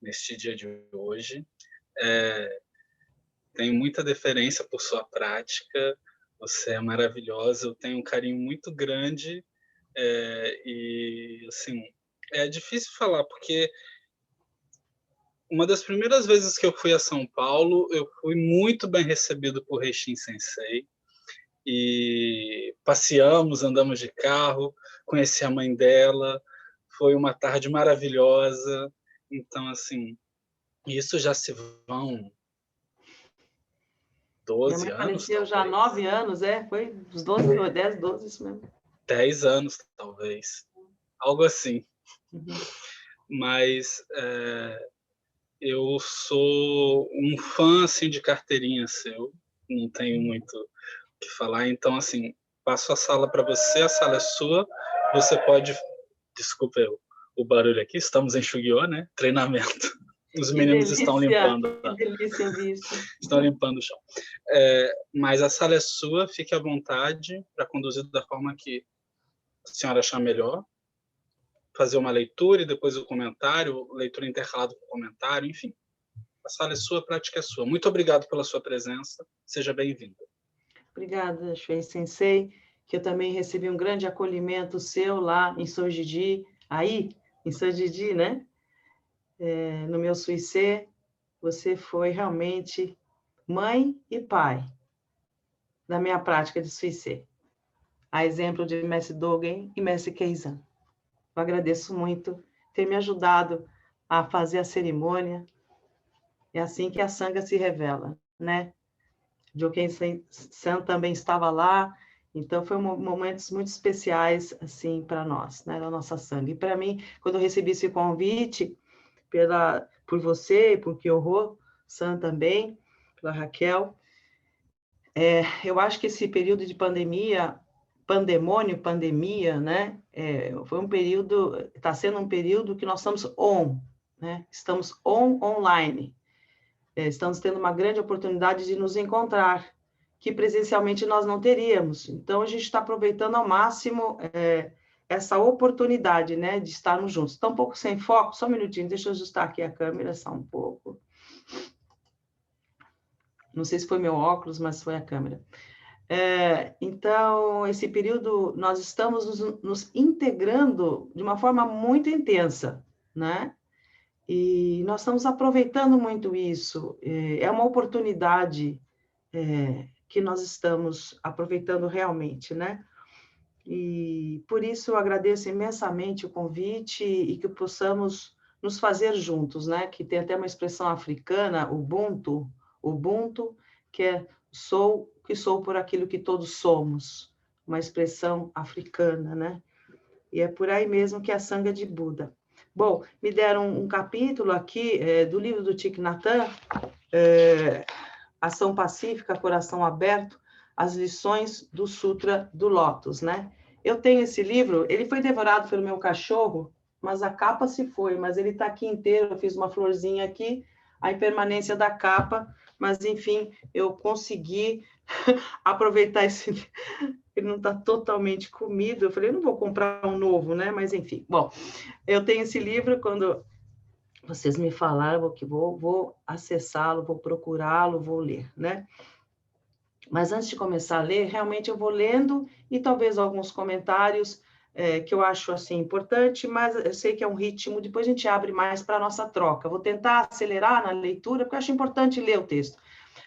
neste dia de hoje. Tenho muita deferência por sua prática, você é maravilhosa, eu tenho um carinho muito grande, e, assim, é difícil falar, porque uma das primeiras vezes que eu fui a São Paulo, eu fui muito bem recebido por Reixin Sensei, e passeamos, andamos de carro, conheci a mãe dela, foi uma tarde maravilhosa. Então, assim, isso já se vão Minha 12 mãe anos, faleceu já há talvez. 9 anos, foi uns 12, 10, 12, isso mesmo. 10 anos, talvez. Algo assim. Uhum. Mas eu sou um fã assim, de carteirinha seu, não tenho muito o que falar. Então, assim, passo a sala para você, a sala é sua, você pode. Desculpa o barulho aqui, estamos em Yu-Gi-Oh, né? Treinamento. Os meninos estão limpando. Que delícia ouvir isso. Estão limpando o chão. Mas a sala é sua, fique à vontade para conduzir da forma que a senhora achar melhor. Fazer uma leitura e depois o comentário, leitura intercalada com comentário, enfim. A sala é sua, a prática é sua. Muito obrigado pela sua presença. Seja bem-vinda. Obrigada, Shuei Sensei, que eu também recebi um grande acolhimento seu lá em Sojiji, aí, em Sojiji, né? No meu Suicê, você foi realmente mãe e pai da minha prática de Suicê, a exemplo de Mestre Dogen e Mestre Keizan. Eu agradeço muito ter me ajudado a fazer a cerimônia. É assim que a Sangha se revela, né? Joken-san também estava lá, então foram momentos muito especiais assim para nós, né, da nossa Sangha. E para mim, quando eu recebi esse convite por você, por Kyoho-san também, pela Raquel, eu acho que esse período de pandemia, né, foi um período, está sendo um período que nós estamos né, estamos online. Estamos tendo uma grande oportunidade de nos encontrar, que presencialmente nós não teríamos. Então, a gente está aproveitando ao máximo essa oportunidade, né, de estarmos juntos. Está um pouco sem foco, só um minutinho, deixa eu ajustar aqui a câmera só um pouco. Não sei se foi meu óculos, mas foi a câmera. Então, esse período, nós estamos nos integrando de uma forma muito intensa, né? E nós estamos aproveitando muito isso. É uma oportunidade que nós estamos aproveitando realmente, né? E por isso eu agradeço imensamente o convite e que possamos nos fazer juntos, né? Que tem até uma expressão africana, Ubuntu, que é sou por aquilo que todos somos, uma expressão africana, né? E é por aí mesmo que é a Sangha de Buda. Bom, me deram um capítulo aqui do livro do Thich Nhat Hanh, Ação Pacífica, Coração Aberto, as lições do Sutra do Lótus, né? Eu tenho esse livro, ele foi devorado pelo meu cachorro, mas a capa se foi, mas ele está aqui inteiro, eu fiz uma florzinha aqui, a impermanência da capa, mas, enfim, eu consegui aproveitar esse... Ele não está totalmente comido, eu falei, eu não vou comprar um novo, né? Mas, enfim, bom, eu tenho esse livro, quando vocês me falaram que vou acessá-lo, vou procurá-lo, vou ler, né? Mas antes de começar a ler, realmente eu vou lendo e talvez alguns comentários que eu acho assim importante, mas eu sei que é um ritmo, depois a gente abre mais para a nossa troca. Vou tentar acelerar na leitura, porque eu acho importante ler o texto.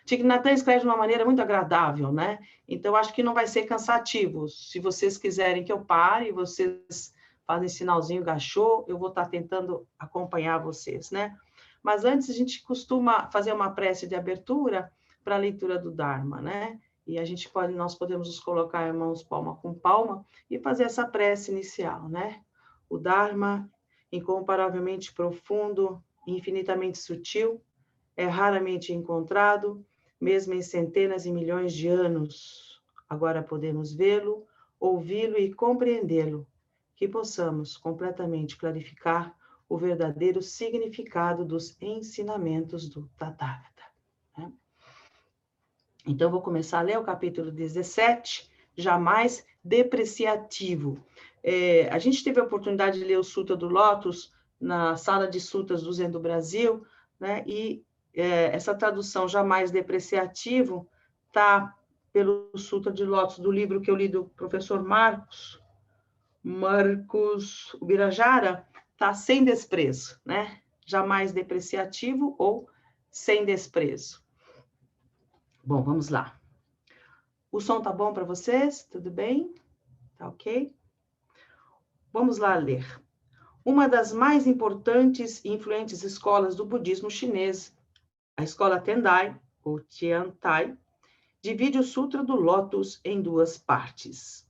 Thich Nhat Hanh escreve de uma maneira muito agradável, né? Então, acho que não vai ser cansativo. Se vocês quiserem que eu pare, vocês fazem sinalzinho gachô, eu vou estar tentando acompanhar vocês, né? Mas antes, a gente costuma fazer uma prece de abertura para a leitura do Dharma, né? E nós podemos nos colocar em mãos palma com palma e fazer essa prece inicial, né? O Dharma, incomparavelmente profundo, infinitamente sutil, é raramente encontrado, mesmo em centenas e milhões de anos. Agora podemos vê-lo, ouvi-lo e compreendê-lo, que possamos completamente clarificar o verdadeiro significado dos ensinamentos do Tathagata. Então, vou começar a ler o capítulo 17, jamais depreciativo. A gente teve a oportunidade de ler o Sutra do Lótus na Sala de Sutras do Zen do Brasil, né? E essa tradução jamais depreciativo está pelo Sutra de Lótus, do livro que eu li do professor Marcos Ubirajara, está sem desprezo, né? Jamais depreciativo ou sem desprezo. Bom, vamos lá. O som tá bom para vocês? Tudo bem? Tá ok? Vamos lá ler. Uma das mais importantes e influentes escolas do budismo chinês, a escola Tendai, ou Tiantai, divide o Sutra do Lótus em duas partes.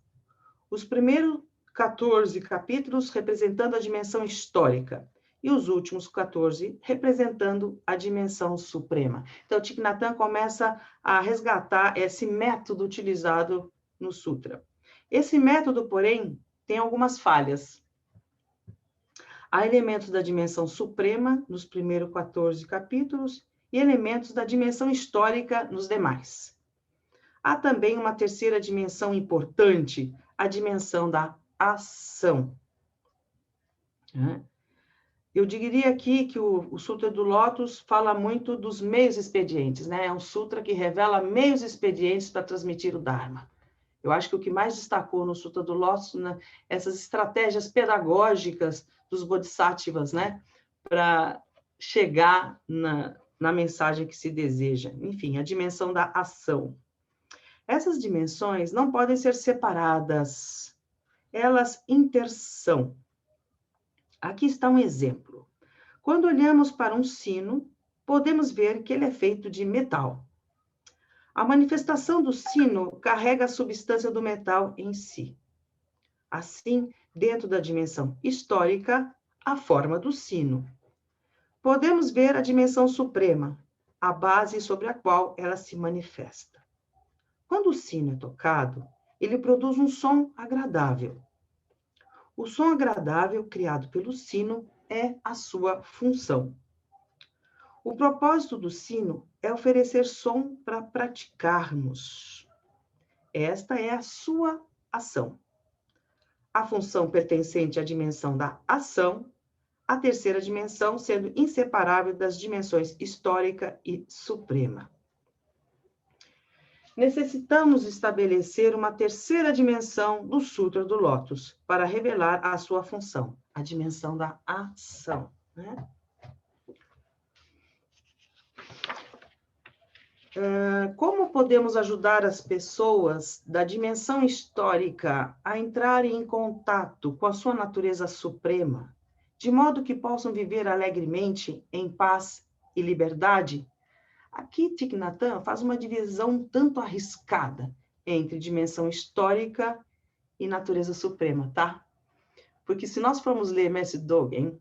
Os primeiros 14 capítulos representando a dimensão histórica e os últimos 14 representando a dimensão suprema. Então, Thich Nhat Hanh começa a resgatar esse método utilizado no Sutra. Esse método, porém, tem algumas falhas. Há elementos da dimensão suprema nos primeiros 14 capítulos e elementos da dimensão histórica nos demais. Há também uma terceira dimensão importante, a dimensão da ação. Eu diria aqui que o Sutra do Lótus fala muito dos meios expedientes, né? É um sutra que revela meios expedientes para transmitir o Dharma. Eu acho que o que mais destacou no Sutra do Lótus, né, essas estratégias pedagógicas dos bodhisattvas, né, para chegar na mensagem que se deseja. Enfim, a dimensão da ação. Essas dimensões não podem ser separadas, elas intersão. Aqui está um exemplo. Quando olhamos para um sino, podemos ver que ele é feito de metal. A manifestação do sino carrega a substância do metal em si. Assim, dentro da dimensão histórica, a forma do sino. Podemos ver a dimensão suprema, a base sobre a qual ela se manifesta. Quando o sino é tocado, ele produz um som agradável. O som agradável criado pelo sino é a sua função. O propósito do sino é oferecer som para praticarmos. Esta é a sua ação. A função pertencente à dimensão da ação, a terceira dimensão sendo inseparável das dimensões histórica e suprema. Necessitamos estabelecer uma terceira dimensão do Sutra do Lótus para revelar a sua função, a dimensão da ação, né? Como podemos ajudar as pessoas da dimensão histórica a entrarem em contato com a sua natureza suprema, de modo que possam viver alegremente, em paz e liberdade? Aqui, Thich Nhat Hanh faz uma divisão um tanto arriscada entre dimensão histórica e natureza suprema, tá? Porque se nós formos ler Mestre Dogen,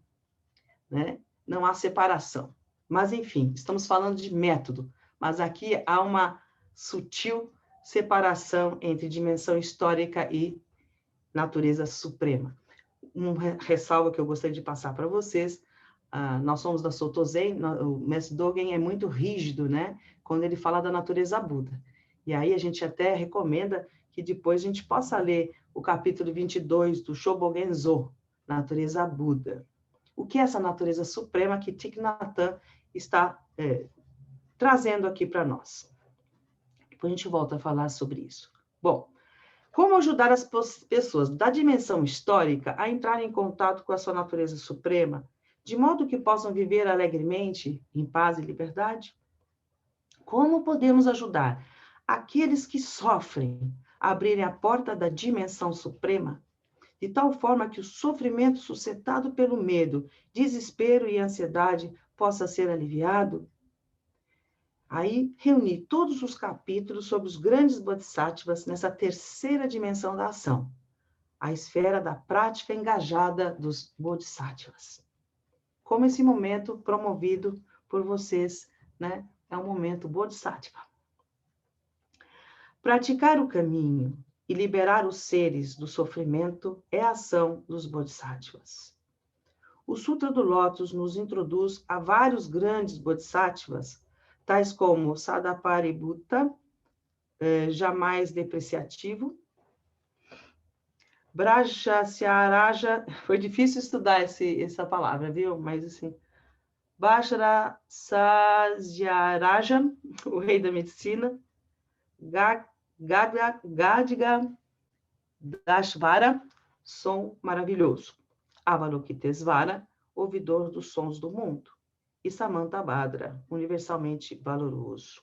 né, não há separação. Mas, enfim, estamos falando de método. Mas aqui há uma sutil separação entre dimensão histórica e natureza suprema. Uma ressalva que eu gostaria de passar para vocês, nós somos da Soto Zen, o Mestre Dogen é muito rígido, né? Quando ele fala da natureza Buda. E aí a gente até recomenda que depois a gente possa ler o capítulo 22 do Shobogenzo, Natureza Buda. O que é essa natureza suprema que Thich Nhat Hanh está trazendo aqui para nós? Depois a gente volta a falar sobre isso. Bom, como ajudar as pessoas da dimensão histórica a entrarem em contato com a sua natureza suprema, de modo que possam viver alegremente, em paz e liberdade? Como podemos ajudar aqueles que sofrem a abrirem a porta da dimensão suprema, de tal forma que o sofrimento suscitado pelo medo, desespero e ansiedade possa ser aliviado? Aí, reuni todos os capítulos sobre os grandes bodhisattvas nessa terceira dimensão da ação, a esfera da prática engajada dos bodhisattvas. Como esse momento promovido por vocês, né, é um momento bodhisattva. Praticar o caminho e liberar os seres do sofrimento é a ação dos bodhisattvas. O Sutra do Lótus nos introduz a vários grandes bodhisattvas, tais como Sadaparibhutta, jamais depreciativo, Brahmacharyaraja, foi difícil estudar essa palavra, viu? Mas assim, Brahmacharyaraja, o rei da medicina, Gadiga Dashvara, som maravilhoso. Avalokitesvara, ouvidor dos sons do mundo. E Samantabhadra, universalmente valoroso.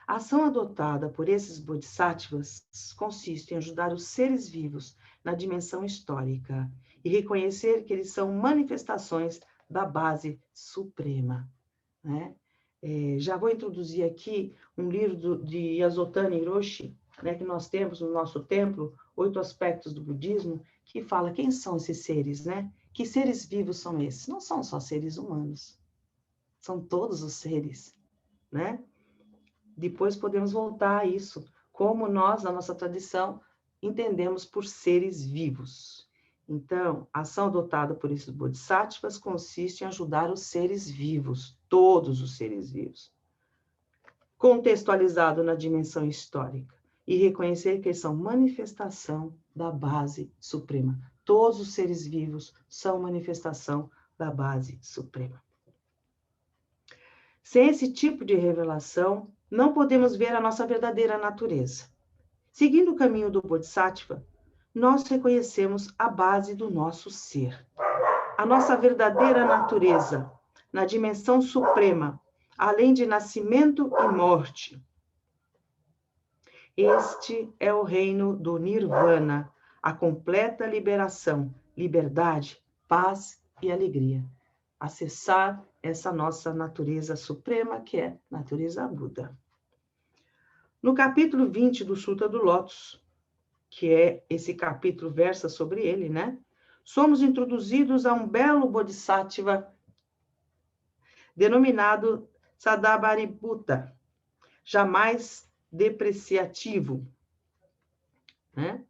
A ação adotada por esses bodhisattvas consiste em ajudar os seres vivos na dimensão histórica e reconhecer que eles são manifestações da base suprema, né? Já vou introduzir aqui um livro de Yasutani Hiroshi, né, que nós temos no nosso templo, 8 aspectos do budismo, que fala quem são esses seres, né? Que seres vivos são esses? Não são só seres humanos, são todos os seres, né? Depois podemos voltar a isso, como nós, na nossa tradição, entendemos por seres vivos. Então, a ação adotada por esses bodhisattvas consiste em ajudar os seres vivos, todos os seres vivos, contextualizado na dimensão histórica, e reconhecer que eles são manifestação da base suprema. Todos os seres vivos são manifestação da base suprema. Sem esse tipo de revelação, não podemos ver a nossa verdadeira natureza. Seguindo o caminho do Bodhisattva, nós reconhecemos a base do nosso ser. A nossa verdadeira natureza, na dimensão suprema, além de nascimento e morte. Este é o reino do Nirvana, a completa liberação, liberdade, paz e alegria. Acessar essa nossa natureza suprema, que é natureza Buda. No capítulo 20 do Sutra do Lótus, que é esse capítulo versa sobre ele, né? Somos introduzidos a um belo bodhisattva denominado Sadabaribhuta, jamais depreciativo, né?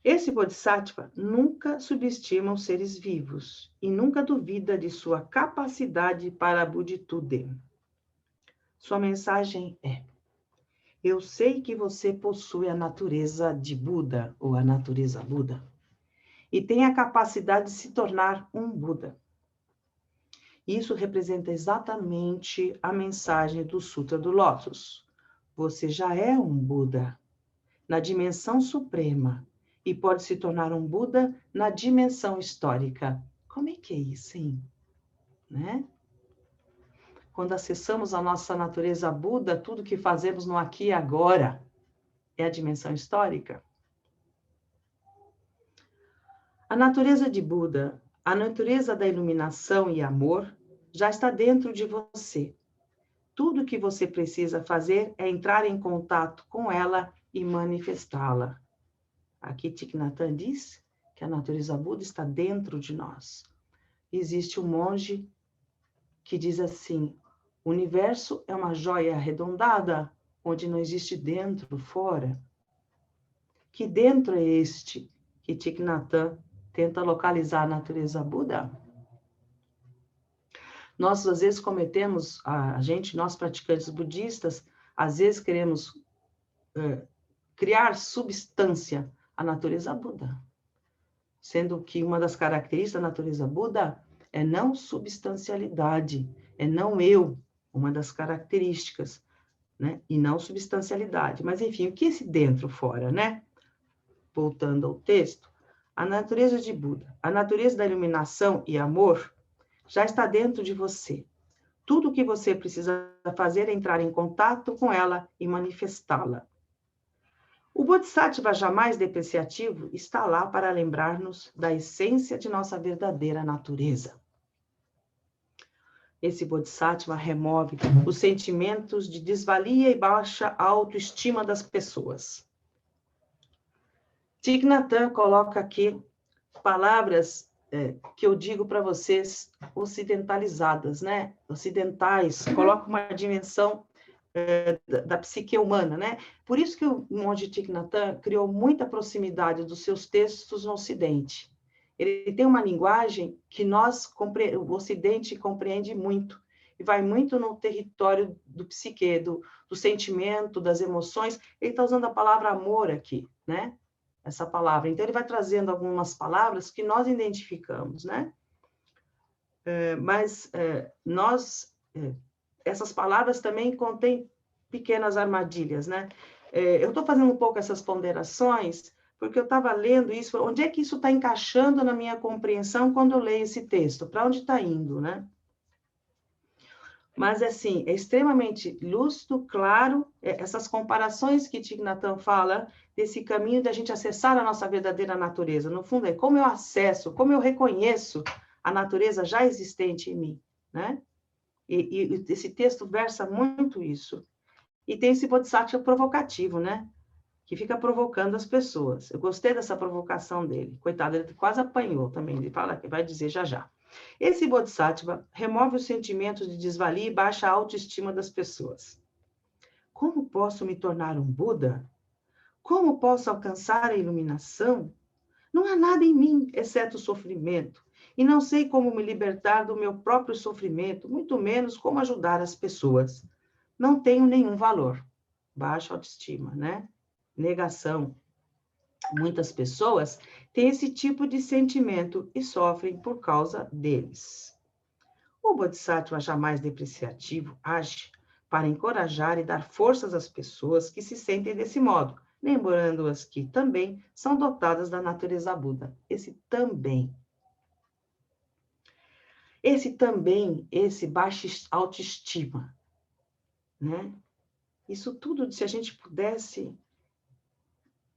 Esse bodhisattva nunca subestima os seres vivos e nunca duvida de sua capacidade para a buditude. Sua mensagem é: eu sei que você possui a natureza de Buda, ou a natureza Buda, e tem a capacidade de se tornar um Buda. Isso representa exatamente a mensagem do Sutra do Lótus. Você já é um Buda na dimensão suprema e pode se tornar um Buda na dimensão histórica. Como é que é isso, hein? Né? Quando acessamos a nossa natureza Buda, tudo que fazemos no aqui e agora é a dimensão histórica. A natureza de Buda, a natureza da iluminação e amor, já está dentro de você. Tudo que você precisa fazer é entrar em contato com ela e manifestá-la. Aqui Thich Nhat Hanh diz que a natureza Buda está dentro de nós. Existe um monge que diz assim: o universo é uma joia arredondada, onde não existe dentro, fora. Que dentro é este que Thich Nhat Hanh tenta localizar a natureza Buda? Nós, às vezes, cometemos, nós praticantes budistas, às vezes queremos criar substância à natureza Buda, sendo que uma das características da natureza Buda é não substancialidade, é não eu, uma das características, né? E não substancialidade. Mas, enfim, o que é esse dentro, fora, né? Voltando ao texto, a natureza de Buda, a natureza da iluminação e amor, já está dentro de você. Tudo o que você precisa fazer é entrar em contato com ela e manifestá-la. O Bodhisattva jamais depreciativo está lá para lembrar-nos da essência de nossa verdadeira natureza. Esse Bodhisattva remove os sentimentos de desvalia e baixa autoestima das pessoas. Thich Nhat Hanh coloca aqui palavras que eu digo para vocês ocidentalizadas, né? Ocidentais, coloca uma dimensão da psique humana, né? Por isso que o monge Thich Nhat Hanh criou muita proximidade dos seus textos no Ocidente. Ele tem uma linguagem que o Ocidente compreende muito, e vai muito no território do psique, do sentimento, das emoções. Ele está usando a palavra amor aqui, né? essa palavra. Então, ele vai trazendo algumas palavras que nós identificamos, né? Mas essas palavras também contêm pequenas armadilhas, né? Eu estou fazendo um pouco essas ponderações, porque eu estava lendo isso, onde é que isso está encaixando na minha compreensão quando eu leio esse texto? Para onde está indo, né? Mas, assim, é extremamente lúcido, claro, essas comparações que Thich Nhat Hanh fala, desse caminho de a gente acessar a nossa verdadeira natureza. No fundo, é como eu acesso, como eu reconheço a natureza já existente em mim, né? E esse texto versa muito isso. E tem esse Bodhisattva provocativo, né? Que fica provocando as pessoas. Eu gostei dessa provocação dele. Coitado, ele quase apanhou também. Ele fala que vai dizer já já. Esse Bodhisattva remove os sentimentos de desvalia e baixa a autoestima das pessoas. Como posso me tornar um Buda? Como posso alcançar a iluminação? Não há nada em mim, exceto o sofrimento. E não sei como me libertar do meu próprio sofrimento, muito menos como ajudar as pessoas. Não tenho nenhum valor. Baixa autoestima, né? Negação. Muitas pessoas têm esse tipo de sentimento e sofrem por causa deles. O Bodhisattva jamais depreciativo age para encorajar e dar forças às pessoas que se sentem desse modo, lembrando-as que também são dotadas da natureza Buda. Esse baixa autoestima, né? Isso tudo, se a gente pudesse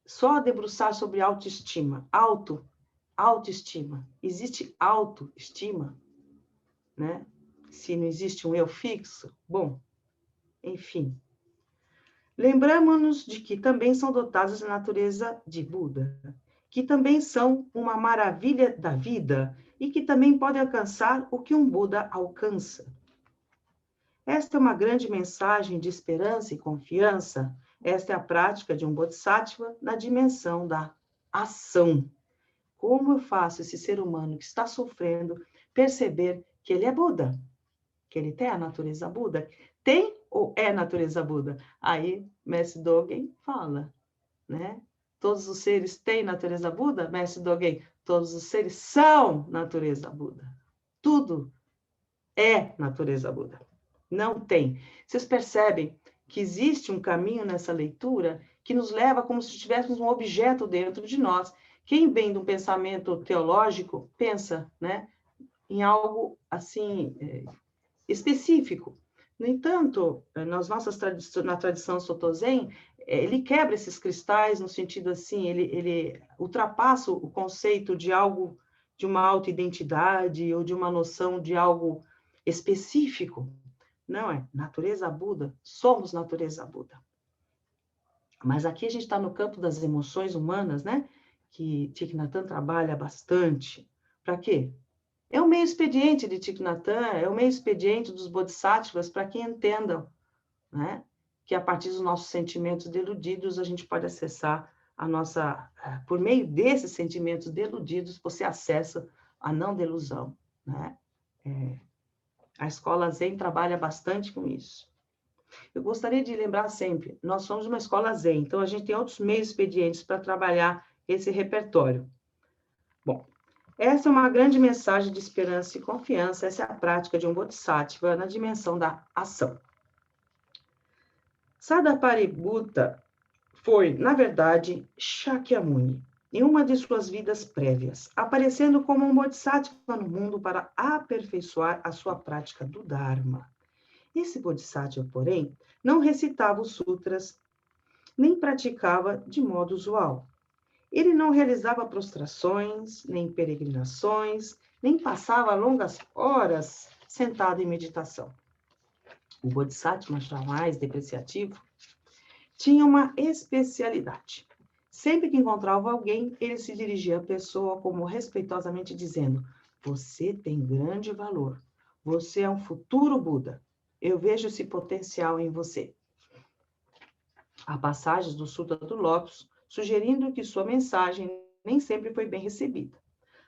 só debruçar sobre autoestima, autoestima. Existe autoestima, né? Se não existe um eu fixo, bom, enfim. Lembramos-nos de que também são dotados da natureza de Buda, que também são uma maravilha da vida e que também podem alcançar o que um Buda alcança. Esta é uma grande mensagem de esperança e confiança. Esta é a prática de um Bodhisattva na dimensão da ação. Como eu faço esse ser humano que está sofrendo perceber que ele é Buda? Que ele tem a natureza Buda? Tem ou é natureza Buda? Aí, Mestre Dogen fala, né? Todos os seres têm natureza Buda? Mestre Dogen, todos os seres são natureza Buda. Tudo é natureza Buda. Não tem. Vocês percebem que existe um caminho nessa leitura que nos leva como se tivéssemos um objeto dentro de nós. Quem vem de um pensamento teológico pensa, né, em algo assim específico. No entanto, na tradição Soto Zen, ele quebra esses cristais no sentido assim, ele ultrapassa o conceito de algo, de uma autoidentidade ou de uma noção de algo específico. Não é natureza Buda, somos natureza Buda. Mas aqui a gente está no campo das emoções humanas, né? Que Thich Nhat Hanh trabalha bastante. Para quê? É o meio expediente de Thich Nhat Hanh, é o meio expediente dos Bodhisattvas para que entendam, né? Que a partir dos nossos sentimentos deludidos a gente pode acessar a nossa... Por meio desses sentimentos deludidos, você acessa a não delusão, né? A escola Zen trabalha bastante com isso. Eu gostaria de lembrar sempre, nós somos uma escola Zen, então a gente tem outros meios expedientes para trabalhar esse repertório. Bom, essa é uma grande mensagem de esperança e confiança, essa é a prática de um Bodhisattva na dimensão da ação. Sariputta foi, na verdade, Shakyamuni, em uma de suas vidas prévias, aparecendo como um Bodhisattva no mundo para aperfeiçoar a sua prática do Dharma. Esse Bodhisattva, porém, não recitava os sutras, nem praticava de modo usual. Ele não realizava prostrações, nem peregrinações, nem passava longas horas sentado em meditação. O Bodhisattva, jamais depreciativo, tinha uma especialidade. Sempre que encontrava alguém, ele se dirigia à pessoa como respeitosamente dizendo: você tem grande valor, você é um futuro Buda. Eu vejo esse potencial em você. Há passagens do Sutra do Lótus sugerindo que sua mensagem nem sempre foi bem recebida.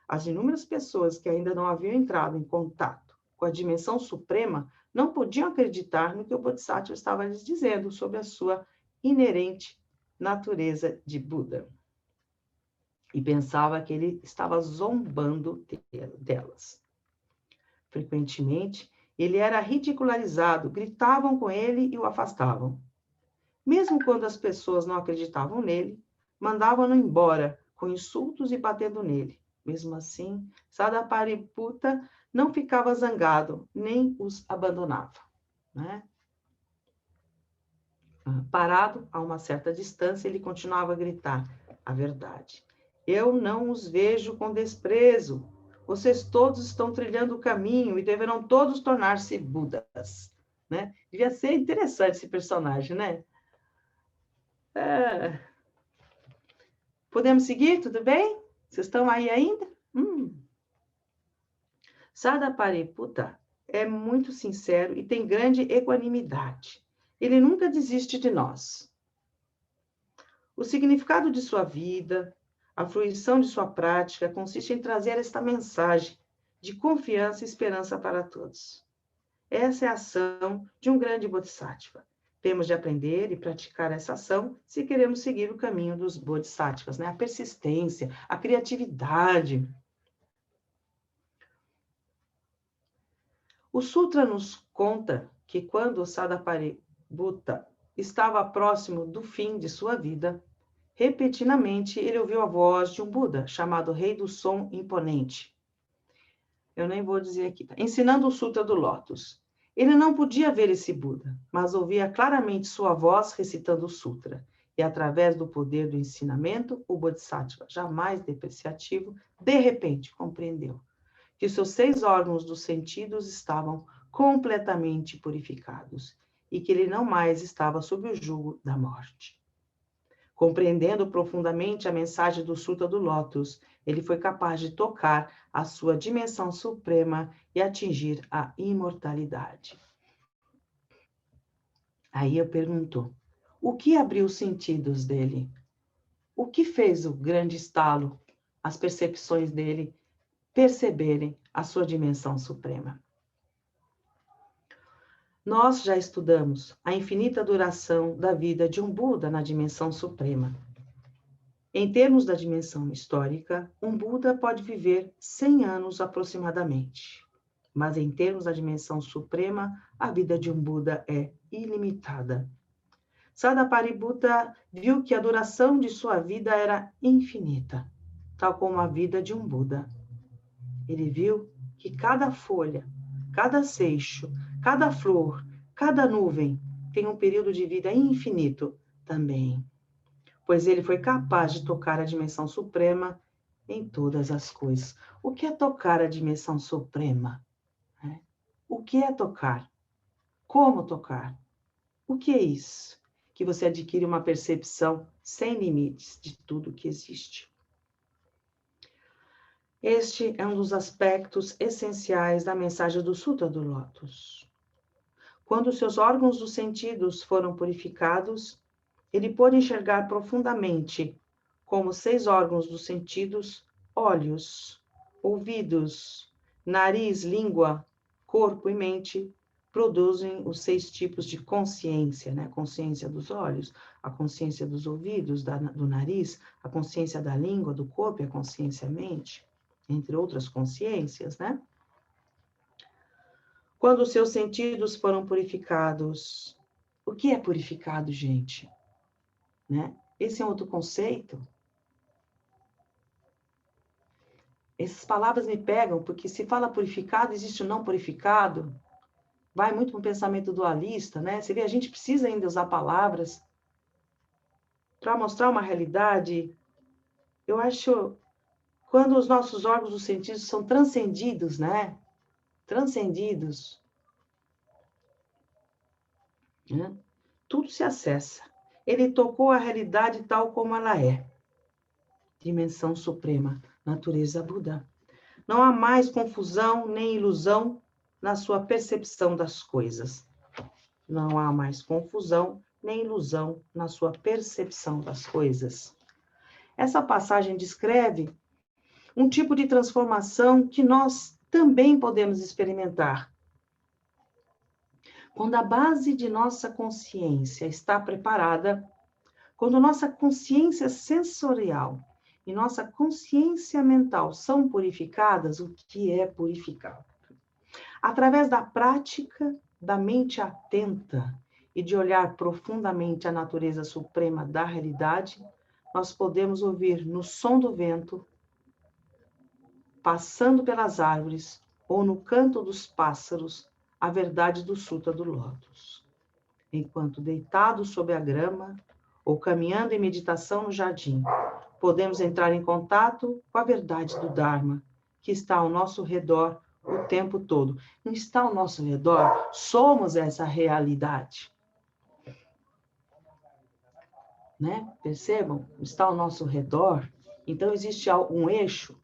As inúmeras pessoas que ainda não haviam entrado em contato com a dimensão suprema não podiam acreditar no que o Bodhisattva estava lhes dizendo sobre a sua inerente natureza de Buda. e pensava que ele estava zombando delas. Frequentemente, ele era ridicularizado, gritavam com ele e o afastavam. Mesmo quando as pessoas não acreditavam nele, mandavam-no embora, com insultos e batendo nele. Mesmo assim, Sadapariputta não ficava zangado, nem os abandonava, né? Parado a uma certa distância, ele continuava a gritar a verdade. Eu não os vejo com desprezo. Vocês todos estão trilhando o caminho e deverão todos tornar-se Budas, né? Devia ser interessante esse personagem, né? Podemos seguir? Tudo bem? Vocês estão aí ainda? Sadapariputta é muito sincero e tem grande equanimidade. Ele nunca desiste de nós. O significado de sua vida, a fruição de sua prática, consiste em trazer esta mensagem de confiança e esperança para todos. Essa é a ação de um grande Bodhisattva. Temos de aprender e praticar essa ação se queremos seguir o caminho dos Bodhisattvas, né? A persistência, a criatividade. O Sutra nos conta que quando Sadapariputta estava próximo do fim de sua vida, repentinamente ele ouviu a voz de um Buda, chamado Rei do Som Imponente. Eu nem vou dizer aqui, tá? Ensinando o Sutra do Lótus. Ele não podia ver esse Buda, mas ouvia claramente sua voz recitando o Sutra. E através do poder do ensinamento, o Bodhisattva, jamais depreciativo, de repente compreendeu que seus 6 órgãos dos sentidos estavam completamente purificados e que ele não mais estava sob o jugo da morte. Compreendendo profundamente a mensagem do Sutra do Lótus, ele foi capaz de tocar a sua dimensão suprema e atingir a imortalidade. Aí eu pergunto, o que abriu os sentidos dele? O que fez o grande estalo, as percepções dele perceberem a sua dimensão suprema? Nós já estudamos a infinita duração da vida de um Buda na dimensão suprema. Em termos da dimensão histórica, um Buda pode viver 100 anos aproximadamente. Mas em termos da dimensão suprema, a vida de um Buda é ilimitada. Sadapariputta viu que a duração de sua vida era infinita, tal como a vida de um Buda. Ele viu que cada folha, cada seixo, cada flor, cada nuvem tem um período de vida infinito também, pois ele foi capaz de tocar a dimensão suprema em todas as coisas. O que é tocar a dimensão suprema? O que é tocar? Como tocar? O que é isso? Que você adquire uma percepção sem limites de tudo que existe. Este é um dos aspectos essenciais da mensagem do Sutra do Lótus. Quando seus órgãos dos sentidos foram purificados, ele pôde enxergar profundamente como 6 órgãos dos sentidos, olhos, ouvidos, nariz, língua, corpo e mente, produzem os 6 tipos de consciência, né? A consciência dos olhos, a consciência dos ouvidos, do nariz, a consciência da língua, do corpo e a consciência mente, entre outras consciências, né? Quando os seus sentidos foram purificados, o que é purificado, gente? Né? Esse é outro conceito. Essas palavras me pegam, porque se fala purificado, existe o não purificado. Vai muito para o pensamento dualista, né? Você vê, a gente precisa ainda usar palavras para mostrar uma realidade. Eu acho, quando os nossos órgãos dos sentidos são transcendidos, né? Transcendidos, né? Tudo se acessa. Ele tocou a realidade tal como ela é. Dimensão suprema, natureza Buda. Não há mais confusão nem ilusão na sua percepção das coisas. Não há mais confusão nem ilusão na sua percepção das coisas. Essa passagem descreve um tipo de transformação que nós também podemos experimentar. Quando a base de nossa consciência está preparada, quando nossa consciência sensorial e nossa consciência mental são purificadas, o que é purificado? Através da prática da mente atenta e de olhar profundamente a natureza suprema da realidade, nós podemos ouvir no som do vento, passando pelas árvores, ou no canto dos pássaros, a verdade do Sutra do Lótus. Enquanto deitados sob a grama, ou caminhando em meditação no jardim, podemos entrar em contato com a verdade do Dharma, que está ao nosso redor o tempo todo. Não está ao nosso redor, somos essa realidade. Né? Percebam? Está ao nosso redor. Então, existe um eixo.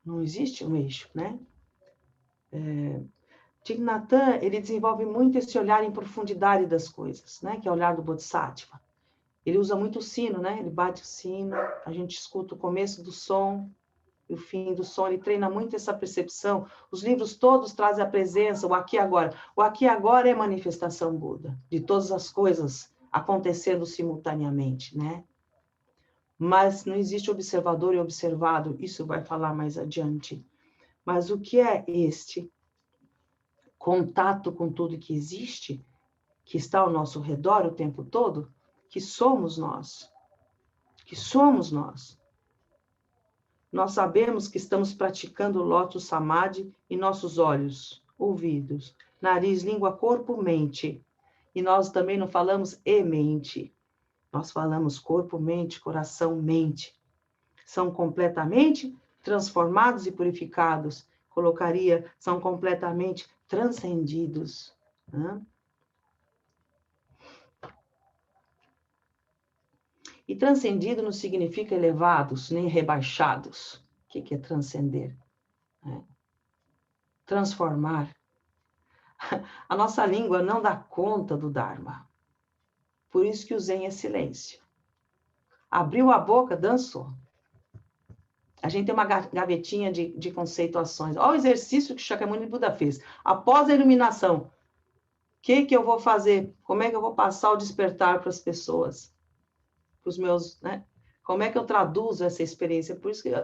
Não existe um eixo, né? Thich Nhat Hanh, ele desenvolve muito esse olhar em profundidade das coisas, né? Que é o olhar do Bodhisattva. Ele usa muito o sino, né? Ele bate o sino, a gente escuta o começo do som e o fim do som. Ele treina muito essa percepção. Os livros todos trazem a presença, o aqui e agora. O aqui e agora é manifestação Buda, de todas as coisas acontecendo simultaneamente, né? Mas não existe observador e observado, isso vai falar mais adiante. Mas o que é este contato com tudo que existe, que está ao nosso redor o tempo todo, que somos nós. Que somos nós. Nós sabemos que estamos praticando o Lotus Samadhi em nossos olhos, ouvidos, nariz, língua, corpo, mente. E nós também não falamos e mente. Nós falamos corpo, mente, coração, mente. São completamente transformados e purificados. Colocaria, são completamente transcendidos. Né? E transcendido não significa elevados, nem rebaixados. O que é transcender? Transformar. A nossa língua não dá conta do Dharma. Por isso que o Zen é silêncio. Abriu a boca, dançou. A gente tem uma gavetinha de conceituações. Olha o exercício que Shakyamuni Buda fez. Após a iluminação, o que eu vou fazer? Como é que eu vou passar o despertar para as pessoas? Para os meus, né? Como é que eu traduzo essa experiência? Por isso que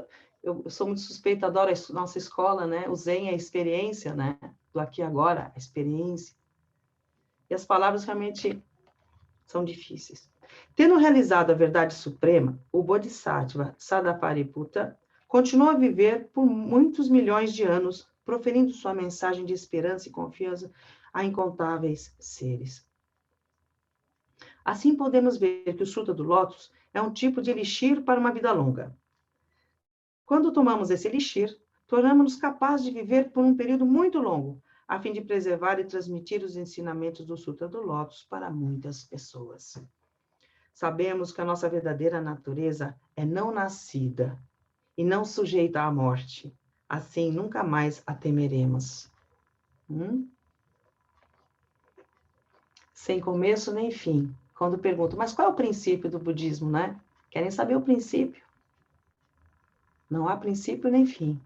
eu sou muito suspeita, adoro a nossa escola, né? O Zen é a experiência, né? Do aqui e agora, a experiência. E as palavras realmente são difíceis. Tendo realizado a verdade suprema, o Bodhisattva Sadapariputta continuou a viver por muitos milhões de anos, proferindo sua mensagem de esperança e confiança a incontáveis seres. Assim podemos ver que o Sutra do Lótus é um tipo de elixir para uma vida longa. Quando tomamos esse elixir, tornamos-nos capazes de viver por um período muito longo, a fim de preservar e transmitir os ensinamentos do Sutra do Lótus para muitas pessoas. Sabemos que a nossa verdadeira natureza é não nascida e não sujeita à morte. Assim, nunca mais a temeremos. Sem começo nem fim. Quando pergunto, mas qual é o princípio do budismo, né? Querem saber o princípio. Não há princípio nem fim.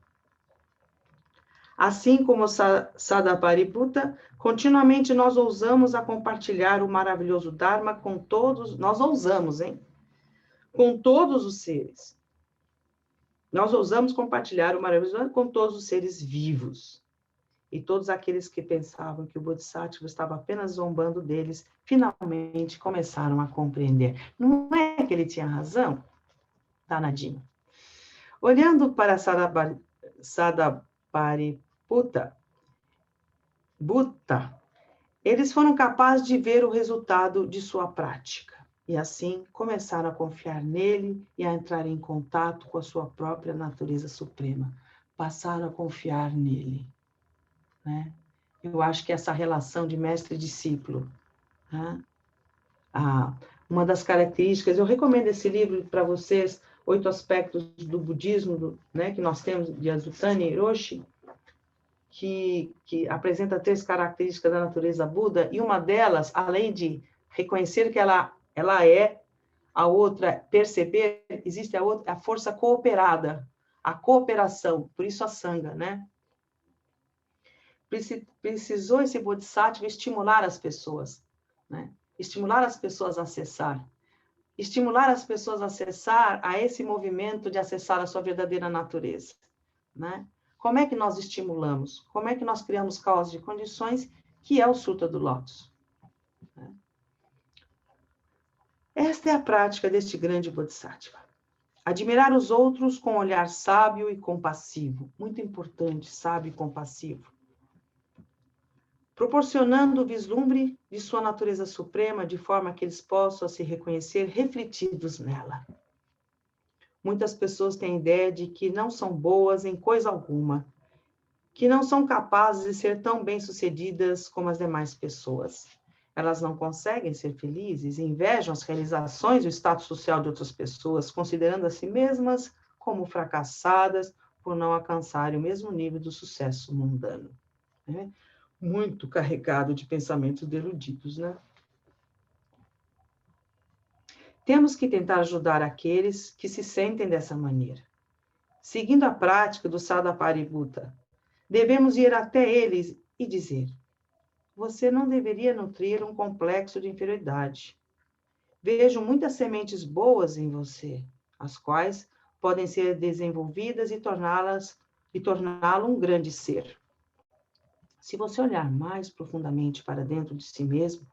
Assim como Sadapariputta, continuamente nós ousamos a compartilhar o maravilhoso Dharma com todos, nós ousamos, hein? Com todos os seres. Nós ousamos compartilhar o maravilhoso Dharma com todos os seres vivos. E todos aqueles que pensavam que o Bodhisattva estava apenas zombando deles, finalmente começaram a compreender. Não é que ele tinha razão? Danadinho. Olhando para Sadapariputta, Buddha, eles foram capazes de ver o resultado de sua prática. E assim começaram a confiar nele e a entrar em contato com a sua própria natureza suprema. Passaram a confiar nele. Né? Eu acho que essa relação de mestre e discípulo, né? Uma das características, eu recomendo esse livro para vocês, 8 aspectos do budismo, né, que nós temos, de Azutani Hiroshi, que apresenta 3 características da natureza Buda, e uma delas, além de reconhecer que ela é, a outra, perceber, existe a força cooperada, a cooperação, por isso a Sangha, né? Precisou esse Bodhisattva estimular as pessoas, né? Estimular as pessoas a acessar. estimular as pessoas a acessar a esse movimento de acessar a sua verdadeira natureza, né? Como é que nós estimulamos? Como é que nós criamos causas de condições, que é o Sutra do Lótus? Esta é a prática deste grande Bodhisattva. Admirar os outros com um olhar sábio e compassivo. Muito importante, sábio e compassivo. Proporcionando o vislumbre de sua natureza suprema, de forma que eles possam se reconhecer refletidos nela. Muitas pessoas têm a ideia de que não são boas em coisa alguma, que não são capazes de ser tão bem-sucedidas como as demais pessoas. Elas não conseguem ser felizes, invejam as realizações e o status social de outras pessoas, considerando a si mesmas como fracassadas por não alcançarem o mesmo nível do sucesso mundano. Né? Muito carregado de pensamentos deludidos, né? Temos que tentar ajudar aqueles que se sentem dessa maneira. Seguindo a prática do Sadaparibhutta, devemos ir até eles e dizer: você não deveria nutrir um complexo de inferioridade. Vejo muitas sementes boas em você, as quais podem ser desenvolvidas e torná-lo um grande ser. Se você olhar mais profundamente para dentro de si mesmo,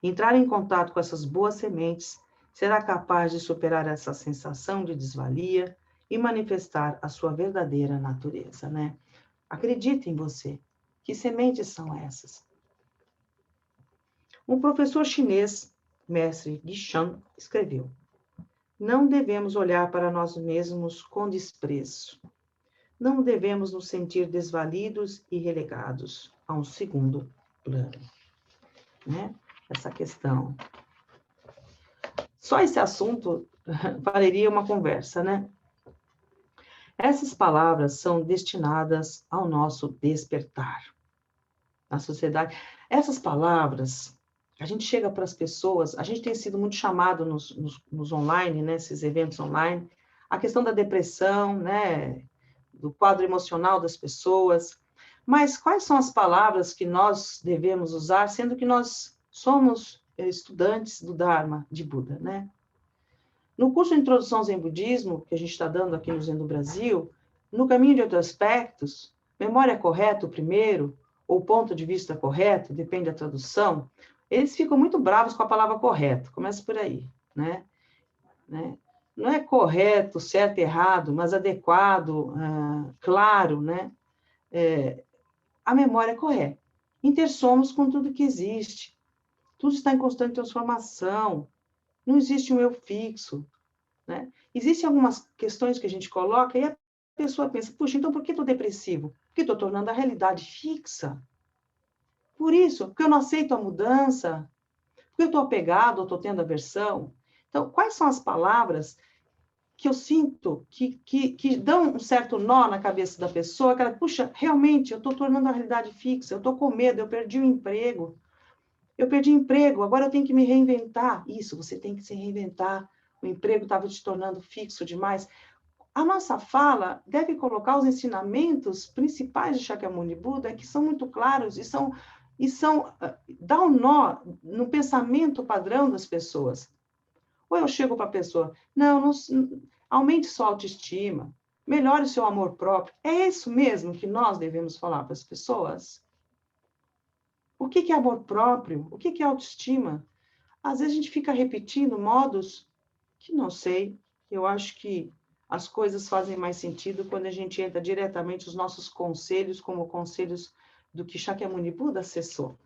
entrar em contato com essas boas sementes, será capaz de superar essa sensação de desvalia e manifestar a sua verdadeira natureza, né? Acredite em você. Que sementes são essas? Um professor chinês, mestre Guishan, escreveu: não devemos olhar para nós mesmos com desprezo. Não devemos nos sentir desvalidos e relegados a um segundo plano. Né? Essa questão. Só esse assunto valeria uma conversa, né? Essas palavras são destinadas ao nosso despertar na sociedade. Essas palavras, a gente chega para as pessoas, a gente tem sido muito chamado nos online, né, esses eventos online, a questão da depressão, né, do quadro emocional das pessoas. Mas quais são as palavras que nós devemos usar, sendo que nós somos estudantes do Dharma de Buda, né? No curso de Introdução ao Zen Budismo, que a gente está dando aqui no Zen do Brasil, no caminho de outros aspectos, memória correta o primeiro, ou ponto de vista correto, depende da tradução, eles ficam muito bravos com a palavra correto, começa por aí, né? Não é correto, certo, errado, mas adequado, claro, né? A memória é correta. Intersomos com tudo que existe. Tudo está em constante transformação. Não existe um eu fixo. Né? Existem algumas questões que a gente coloca e a pessoa pensa, puxa, então por que estou depressivo? Porque estou tornando a realidade fixa. Por isso, porque eu não aceito a mudança, porque eu estou apegado, ou estou tendo aversão. Então, quais são as palavras que eu sinto que dão um certo nó na cabeça da pessoa, que ela, puxa, realmente, eu estou tornando a realidade fixa, eu estou com medo, eu perdi o emprego. Eu perdi emprego, agora eu tenho que me reinventar. Isso, você tem que se reinventar. O emprego estava te tornando fixo demais. A nossa fala deve colocar os ensinamentos principais de Shakyamuni Buda, que são muito claros e dá um nó no pensamento padrão das pessoas. Ou eu chego para a pessoa, não, aumente sua autoestima, melhore seu amor próprio. É isso mesmo que nós devemos falar para as pessoas? O que é amor próprio? O que é autoestima? Às vezes a gente fica repetindo modos que não sei. Eu acho que as coisas fazem mais sentido quando a gente entra diretamente nos nossos conselhos, como conselhos do que Shakyamuni Buda acessou.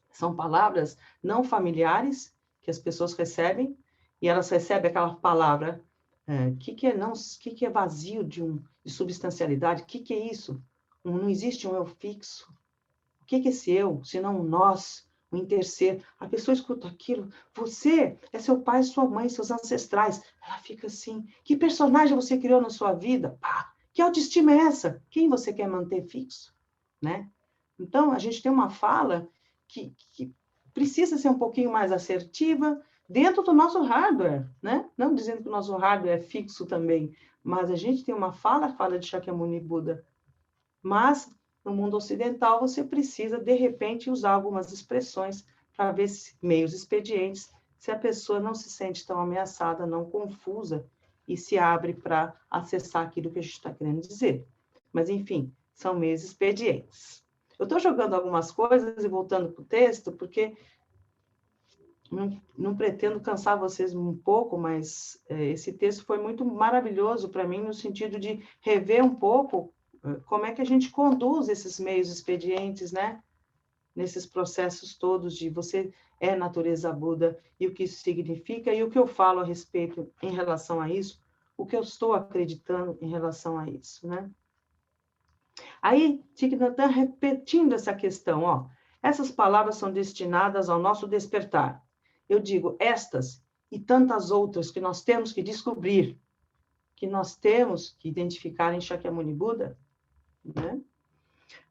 São palavras não familiares que as pessoas recebem, e elas recebem aquela palavra que é vazio de substancialidade. O que é isso? Não existe um eu fixo. O que é esse eu, senão um nós, um interser? A pessoa escuta aquilo. Você é seu pai, sua mãe, seus ancestrais. Ela fica assim. Que personagem você criou na sua vida? Pá, que autoestima é essa? Quem você quer manter fixo? Né? Então, a gente tem uma fala que precisa ser um pouquinho mais assertiva dentro do nosso hardware, né? Não dizendo que o nosso hardware é fixo também, mas a gente tem uma fala de Shakyamuni Buda. Mas no mundo ocidental, você precisa, de repente, usar algumas expressões para ver meios expedientes se a pessoa não se sente tão ameaçada, não confusa, e se abre para acessar aquilo que a gente está querendo dizer. Mas, enfim, são meios expedientes. Eu estou jogando algumas coisas e voltando para o texto, porque não pretendo cansar vocês um pouco, mas esse texto foi muito maravilhoso para mim, no sentido de rever um pouco como é que a gente conduz esses meios expedientes, né? Nesses processos todos de você é natureza Buda, e o que isso significa, e o que eu falo a respeito em relação a isso, o que eu estou acreditando em relação a isso, né? Aí, Thich Nhat Hanh repetindo essa questão, ó, essas palavras são destinadas ao nosso despertar. Eu digo estas e tantas outras que nós temos que descobrir, que nós temos que identificar em Shakyamuni Buda, né?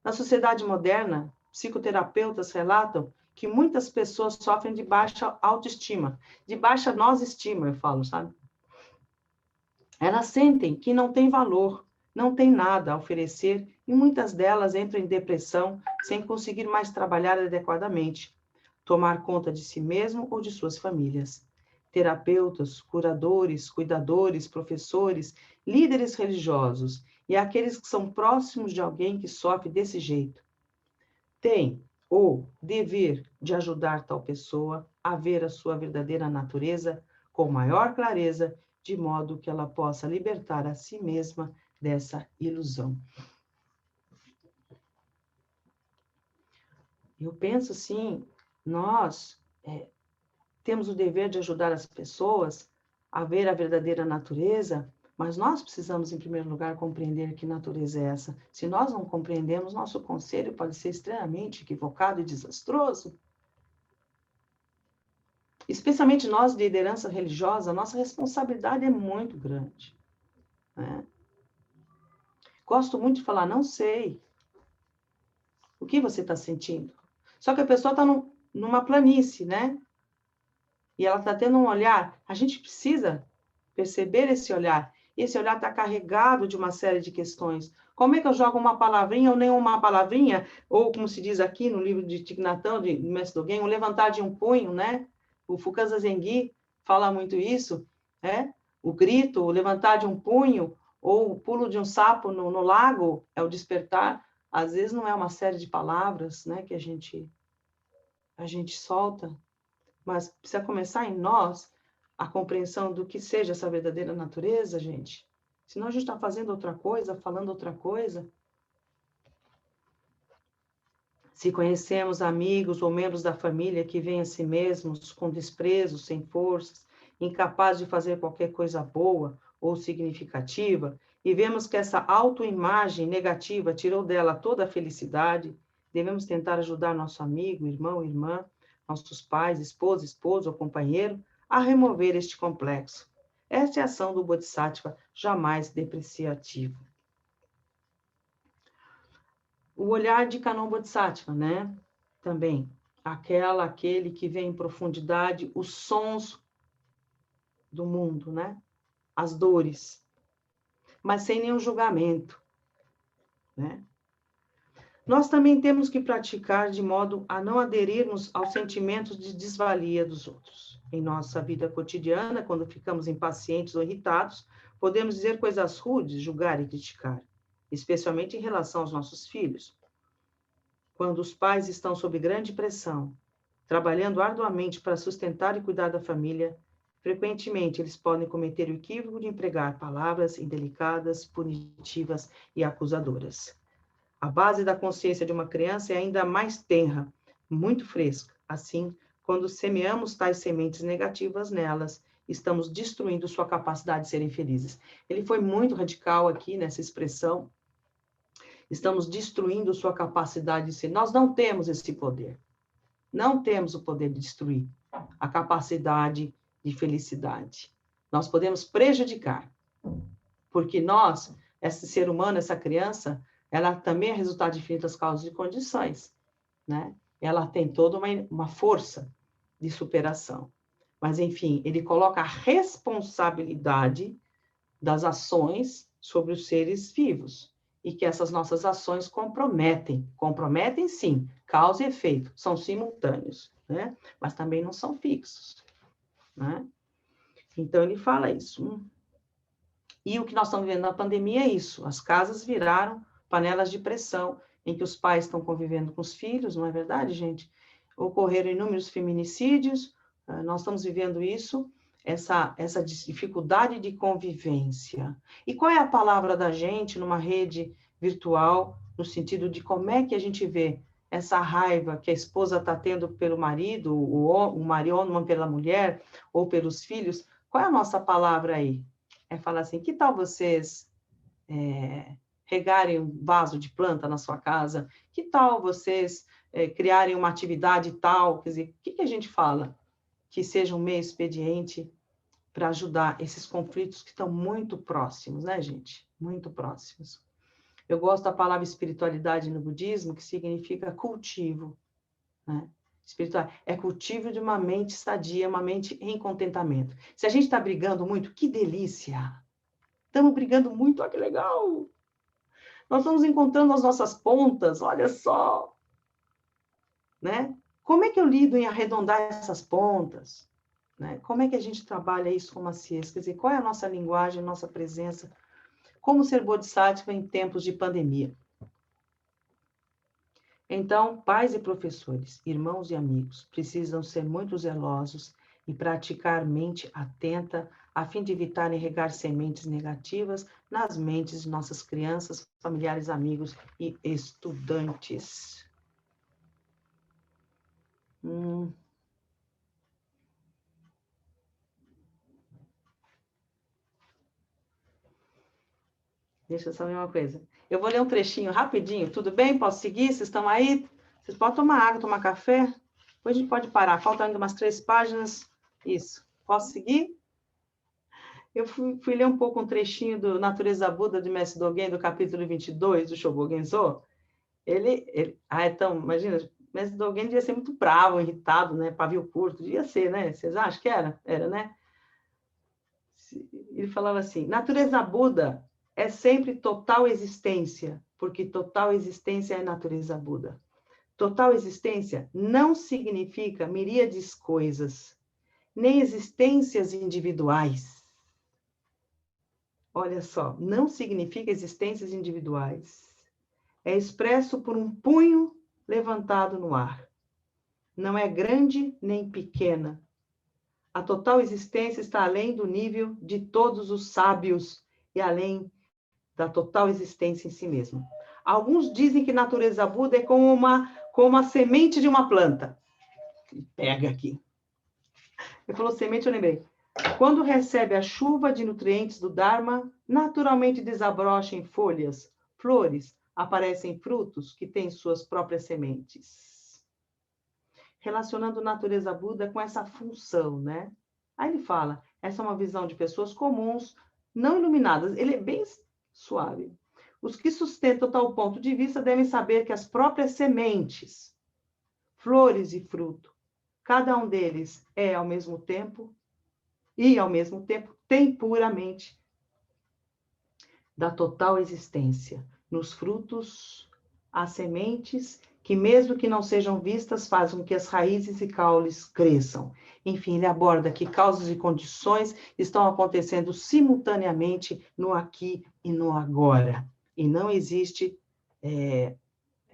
Na sociedade moderna, psicoterapeutas relatam que muitas pessoas sofrem de baixa autoestima, de baixa nós-estima, eu falo, sabe? Elas sentem que não têm valor, não têm nada a oferecer, e muitas delas entram em depressão sem conseguir mais trabalhar adequadamente, tomar conta de si mesmo ou de suas famílias. Terapeutas, curadores, cuidadores, professores, líderes religiosos e aqueles que são próximos de alguém que sofre desse jeito têm o dever de ajudar tal pessoa a ver a sua verdadeira natureza com maior clareza, de modo que ela possa libertar a si mesma dessa ilusão. Eu penso assim, nós temos o dever de ajudar as pessoas a ver a verdadeira natureza, mas nós precisamos, em primeiro lugar, compreender que natureza é essa. Se nós não compreendemos, nosso conselho pode ser extremamente equivocado e desastroso. Especialmente nós, de liderança religiosa, nossa responsabilidade é muito grande, né? Gosto muito de falar, não sei. O que você está sentindo? Só que a pessoa está numa planície, né? E ela está tendo um olhar. A gente precisa perceber esse olhar. E esse olhar está carregado de uma série de questões. Como é que eu jogo uma palavrinha ou nem uma palavrinha? Ou, como se diz aqui no livro de Thich Nhat Hanh, de Mestre Dogen, o levantar de um punho, né? O Fukan Zazen fala muito isso, né? O grito, o levantar de um punho, ou o pulo de um sapo no lago, é o despertar. Às vezes não é uma série de palavras, né, que a gente solta, mas precisa começar em nós a compreensão do que seja essa verdadeira natureza, gente. Senão a gente está fazendo outra coisa, falando outra coisa. Se conhecemos amigos ou membros da família que veem a si mesmos com desprezo, sem forças, incapazes de fazer qualquer coisa boa ou significativa, e vemos que essa autoimagem negativa tirou dela toda a felicidade, devemos tentar ajudar nosso amigo, irmão, irmã, nossos pais, esposa, esposo ou companheiro a remover este complexo. Esta é a ação do Bodhisattva, jamais depreciativa. O olhar de Kannon Bodhisattva, né? Também, aquele que vê em profundidade os sons do mundo, né? As dores, mas sem nenhum julgamento, né? Nós também temos que praticar de modo a não aderirmos aos sentimentos de desvalia dos outros. Em nossa vida cotidiana, quando ficamos impacientes ou irritados, podemos dizer coisas rudes, julgar e criticar, especialmente em relação aos nossos filhos. Quando os pais estão sob grande pressão, trabalhando arduamente para sustentar e cuidar da família, frequentemente eles podem cometer o equívoco de empregar palavras indelicadas, punitivas e acusadoras. A base da consciência de uma criança é ainda mais tenra, muito fresca. Assim, quando semeamos tais sementes negativas nelas, estamos destruindo sua capacidade de serem felizes. Ele foi muito radical aqui nessa expressão. Estamos destruindo sua capacidade de ser. Nós não temos esse poder. Não temos o poder de destruir a capacidade de felicidade. Nós podemos prejudicar, porque nós, esse ser humano, essa criança, ela também é resultado de infinitas causas e condições, né? Ela tem toda uma força de superação. Mas, enfim, ele coloca a responsabilidade das ações sobre os seres vivos. E que essas nossas ações comprometem sim, causa e efeito, são simultâneos, né? Mas também não são fixos. né? Então, ele fala isso. E o que nós estamos vivendo na pandemia é isso. As casas viraram panelas de pressão, em que os pais estão convivendo com os filhos, não é verdade, gente? Ocorreram inúmeros feminicídios, nós estamos vivendo isso, essa dificuldade de convivência. E qual é a palavra da gente numa rede virtual, no sentido de como é que a gente vê essa raiva que a esposa está tendo pelo marido, o marido pela mulher, ou pelos filhos? Qual é a nossa palavra aí? É falar assim, que tal vocês regarem um vaso de planta na sua casa? Que tal vocês criarem uma atividade tal? Quer dizer, o que a gente fala? Que seja um meio expediente para ajudar esses conflitos que estão muito próximos, né, gente? Muito próximos. Eu gosto da palavra espiritualidade no budismo, que significa cultivo, né? Espiritual é cultivo de uma mente sadia, uma mente em contentamento. Se a gente está brigando muito, que delícia! Estamos brigando muito, olha que legal! Nós estamos encontrando as nossas pontas, olha só! Né? Como é que eu lido em arredondar essas pontas? Né? Como é que a gente trabalha isso com maciez? Quer dizer, qual é a nossa linguagem, nossa presença? Como ser bodhisattva em tempos de pandemia? Então, pais e professores, irmãos e amigos, precisam ser muito zelosos e praticar mente atenta, a fim de evitarem regar sementes negativas nas mentes de nossas crianças, familiares, amigos e estudantes. Deixa eu só ver uma coisa. Eu vou ler um trechinho rapidinho, tudo bem? Posso seguir? Vocês estão aí? Vocês podem tomar água, tomar café? Depois a gente pode parar. Faltam ainda umas 3 páginas. Isso. Posso seguir? Eu fui ler um pouco um trechinho do Natureza Buda de Mestre Dogen, do capítulo 22, do Shobogen Zo. Então, imagina, Mestre Dogen devia ser muito bravo, irritado, né? Pavio curto, devia ser, né? Vocês acham que era? Era, né? Ele falava assim, natureza Buda é sempre total existência, porque total existência é natureza Buda. Total existência não significa miríades coisas, nem existências individuais. Olha só, não significa existências individuais. É expresso por um punho levantado no ar. Não é grande nem pequena. A total existência está além do nível de todos os sábios e além da total existência em si mesmo. Alguns dizem que natureza Buda é como a semente de uma planta. Pega aqui. Ele falou semente, eu lembrei. Quando recebe a chuva de nutrientes do Dharma, naturalmente desabrocha em folhas, flores, aparecem frutos que têm suas próprias sementes. Relacionando natureza Buda com essa função, né? Aí ele fala, essa é uma visão de pessoas comuns, não iluminadas. Ele é bem suave. Os que sustentam tal ponto de vista devem saber que as próprias sementes, flores e fruto, cada um deles é ao mesmo tempo tem puramente da total existência. Nos frutos, há sementes que, mesmo que não sejam vistas, fazem com que as raízes e caules cresçam. Enfim, ele aborda que causas e condições estão acontecendo simultaneamente no aqui e no agora. E não existe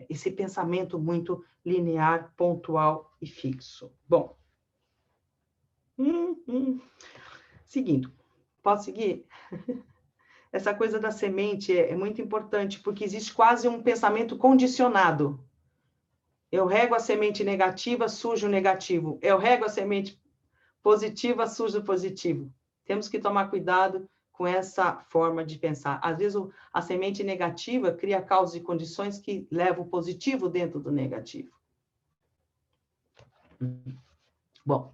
esse pensamento muito linear, pontual e fixo. Bom. Seguindo. Posso seguir? Essa coisa da semente é muito importante, porque existe quase um pensamento condicionado. Eu rego a semente negativa, sujo o negativo. Eu rego a semente positiva, sujo o positivo. Temos que tomar cuidado com essa forma de pensar. Às vezes, a semente negativa cria causas e condições que levam o positivo dentro do negativo. Bom,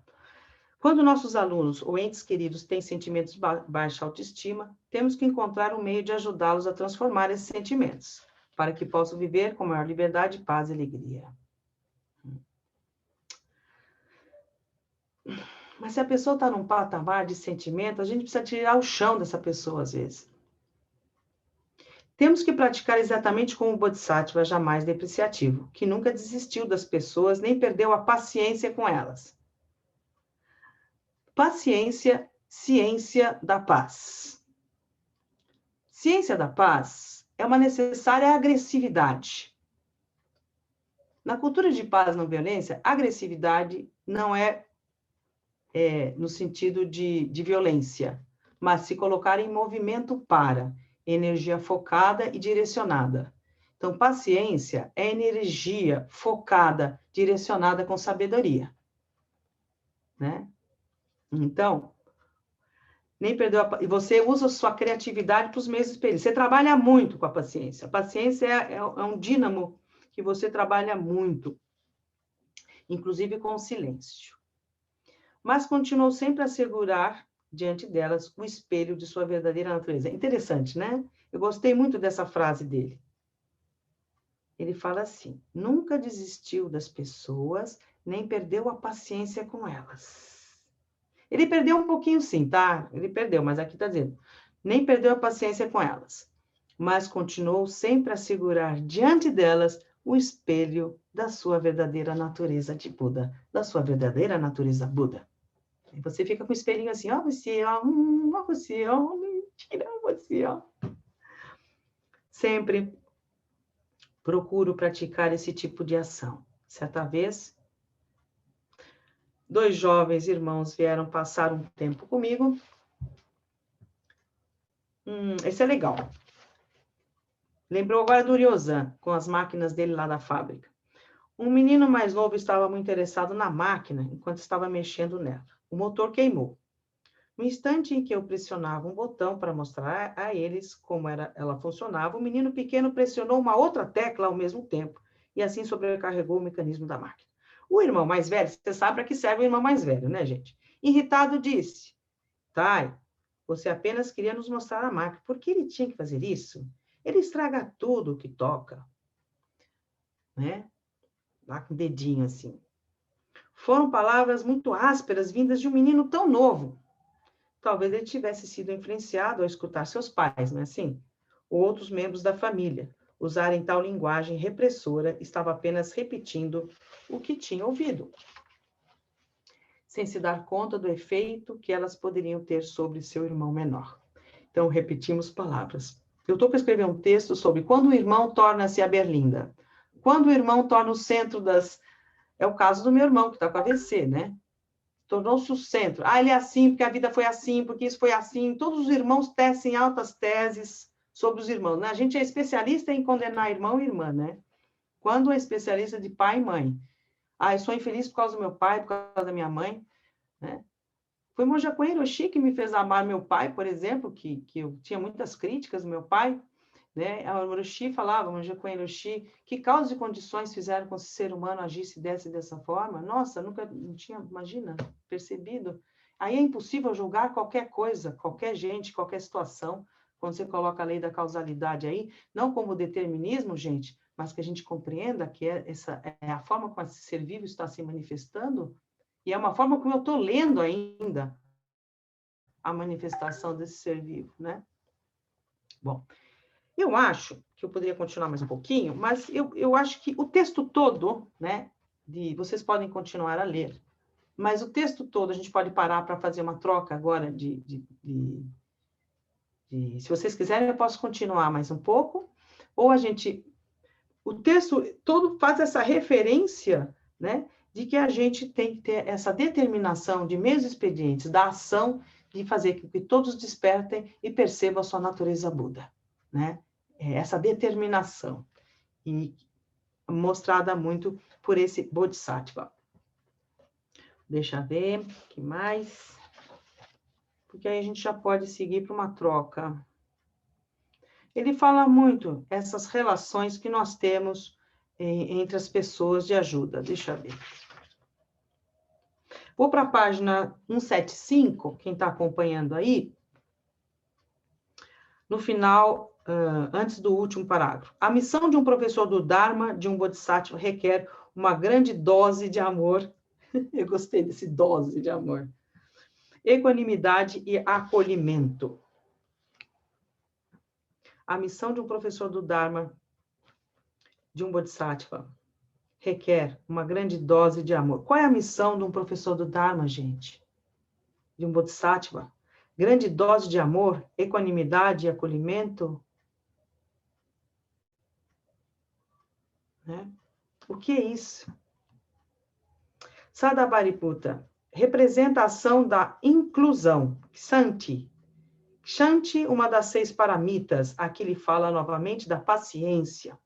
quando nossos alunos ou entes queridos têm sentimentos de baixa autoestima, temos que encontrar um meio de ajudá-los a transformar esses sentimentos, para que possam viver com maior liberdade, paz e alegria. Mas se a pessoa está num patamar de sentimento, a gente precisa tirar o chão dessa pessoa, às vezes. Temos que praticar exatamente como o Bodhisattva jamais depreciativo, que nunca desistiu das pessoas, nem perdeu a paciência com elas. Paciência, ciência da paz. Ciência da paz é uma necessária agressividade. Na cultura de paz não violência, agressividade não é no sentido de violência, mas se colocar em movimento para, energia focada e direcionada. Então, paciência é energia focada, direcionada com sabedoria. Né? Então, nem perdeu e você usa sua criatividade para os meios espelhos. Você trabalha muito com a paciência. A paciência é um dínamo que você trabalha muito, inclusive com o silêncio. Mas continuou sempre a segurar diante delas o espelho de sua verdadeira natureza. Interessante, né? Eu gostei muito dessa frase dele. Ele fala assim: nunca desistiu das pessoas, nem perdeu a paciência com elas. Ele perdeu um pouquinho sim, tá? Ele perdeu, mas aqui está dizendo, nem perdeu a paciência com elas, mas continuou sempre a segurar diante delas o espelho da sua verdadeira natureza de Buda, da sua verdadeira natureza Buda. E você fica com o espelhinho assim, ó, você, ó, mentira, você, ó. Sempre procuro praticar esse tipo de ação. Certa vez, 2 jovens irmãos vieram passar um tempo comigo. Esse é legal. Lembrou agora do Ryozan, com as máquinas dele lá da fábrica. Um menino mais novo estava muito interessado na máquina, enquanto estava mexendo nela. O motor queimou. No instante em que eu pressionava um botão para mostrar a eles como ela funcionava, o menino pequeno pressionou uma outra tecla ao mesmo tempo, e assim sobrecarregou o mecanismo da máquina. O irmão mais velho, você sabe para que serve o irmão mais velho, né, gente? Irritado disse: Tai, você apenas queria nos mostrar a máquina. Por que ele tinha que fazer isso? Ele estraga tudo o que toca. Né? Lá com o dedinho assim. Foram palavras muito ásperas vindas de um menino tão novo. Talvez ele tivesse sido influenciado ao escutar seus pais, não é assim? Ou outros membros da família. Usarem tal linguagem repressora, estava apenas repetindo o que tinha ouvido, sem se dar conta do efeito que elas poderiam ter sobre seu irmão menor. Então, repetimos palavras. Eu estou para escrever um texto sobre quando o irmão torna-se a berlinda. Quando o irmão torna o centro das... É o caso do meu irmão, que está com AVC, né? Tornou-se o centro. Ah, ele é assim, porque a vida foi assim, porque isso foi assim. Todos os irmãos tecem altas teses sobre os irmãos. Né? A gente é especialista em condenar irmão e irmã, né? Quando é especialista de pai e mãe. Ah, eu sou infeliz por causa do meu pai, por causa da minha mãe. Né? Foi Monja Coen Hiroshi que me fez amar meu pai, por exemplo, que eu tinha muitas críticas do meu pai. Né? A Hiroshi falava, Monja Coen Hiroshi, que causas e condições fizeram com que o ser humano agisse dessa forma? Nossa, nunca não tinha, imagina, percebido. Aí é impossível julgar qualquer coisa, qualquer gente, qualquer situação, quando você coloca a lei da causalidade aí, não como determinismo, gente, mas que a gente compreenda que essa é a forma como esse ser vivo está se manifestando, e é uma forma como eu estou lendo ainda a manifestação desse ser vivo, né? Bom, eu acho que eu poderia continuar mais um pouquinho, mas eu acho que o texto todo, né, vocês podem continuar a ler, mas o texto todo a gente pode parar para fazer uma troca agora se vocês quiserem, eu posso continuar mais um pouco, ou o texto todo faz essa referência, né, de que a gente tem que ter essa determinação de meios expedientes, da ação, de fazer com que todos despertem e percebam a sua natureza Buda, né? Essa determinação, e mostrada muito por esse Bodhisattva. Deixa eu ver, o que mais? Porque aí a gente já pode seguir para uma troca. Ele fala muito essas relações que nós temos entre as pessoas de ajuda. Deixa eu ver. Vou para a página 175, quem está acompanhando aí. No final, antes do último parágrafo. A missão de um professor do Dharma, de um Bodhisattva, requer uma grande dose de amor. Eu gostei desse dose de amor. Equanimidade e acolhimento. A missão de um professor do Dharma, de um Bodhisattva, requer uma grande dose de amor. Qual é a missão de um professor do Dharma, gente? de um Bodhisattva? Grande dose de amor, equanimidade e acolhimento? Né? O que é isso? Sadavariputta representa a ação da inclusão, Kshanti. Kshanti, uma das 6 paramitas, aqui ele fala novamente da paciência,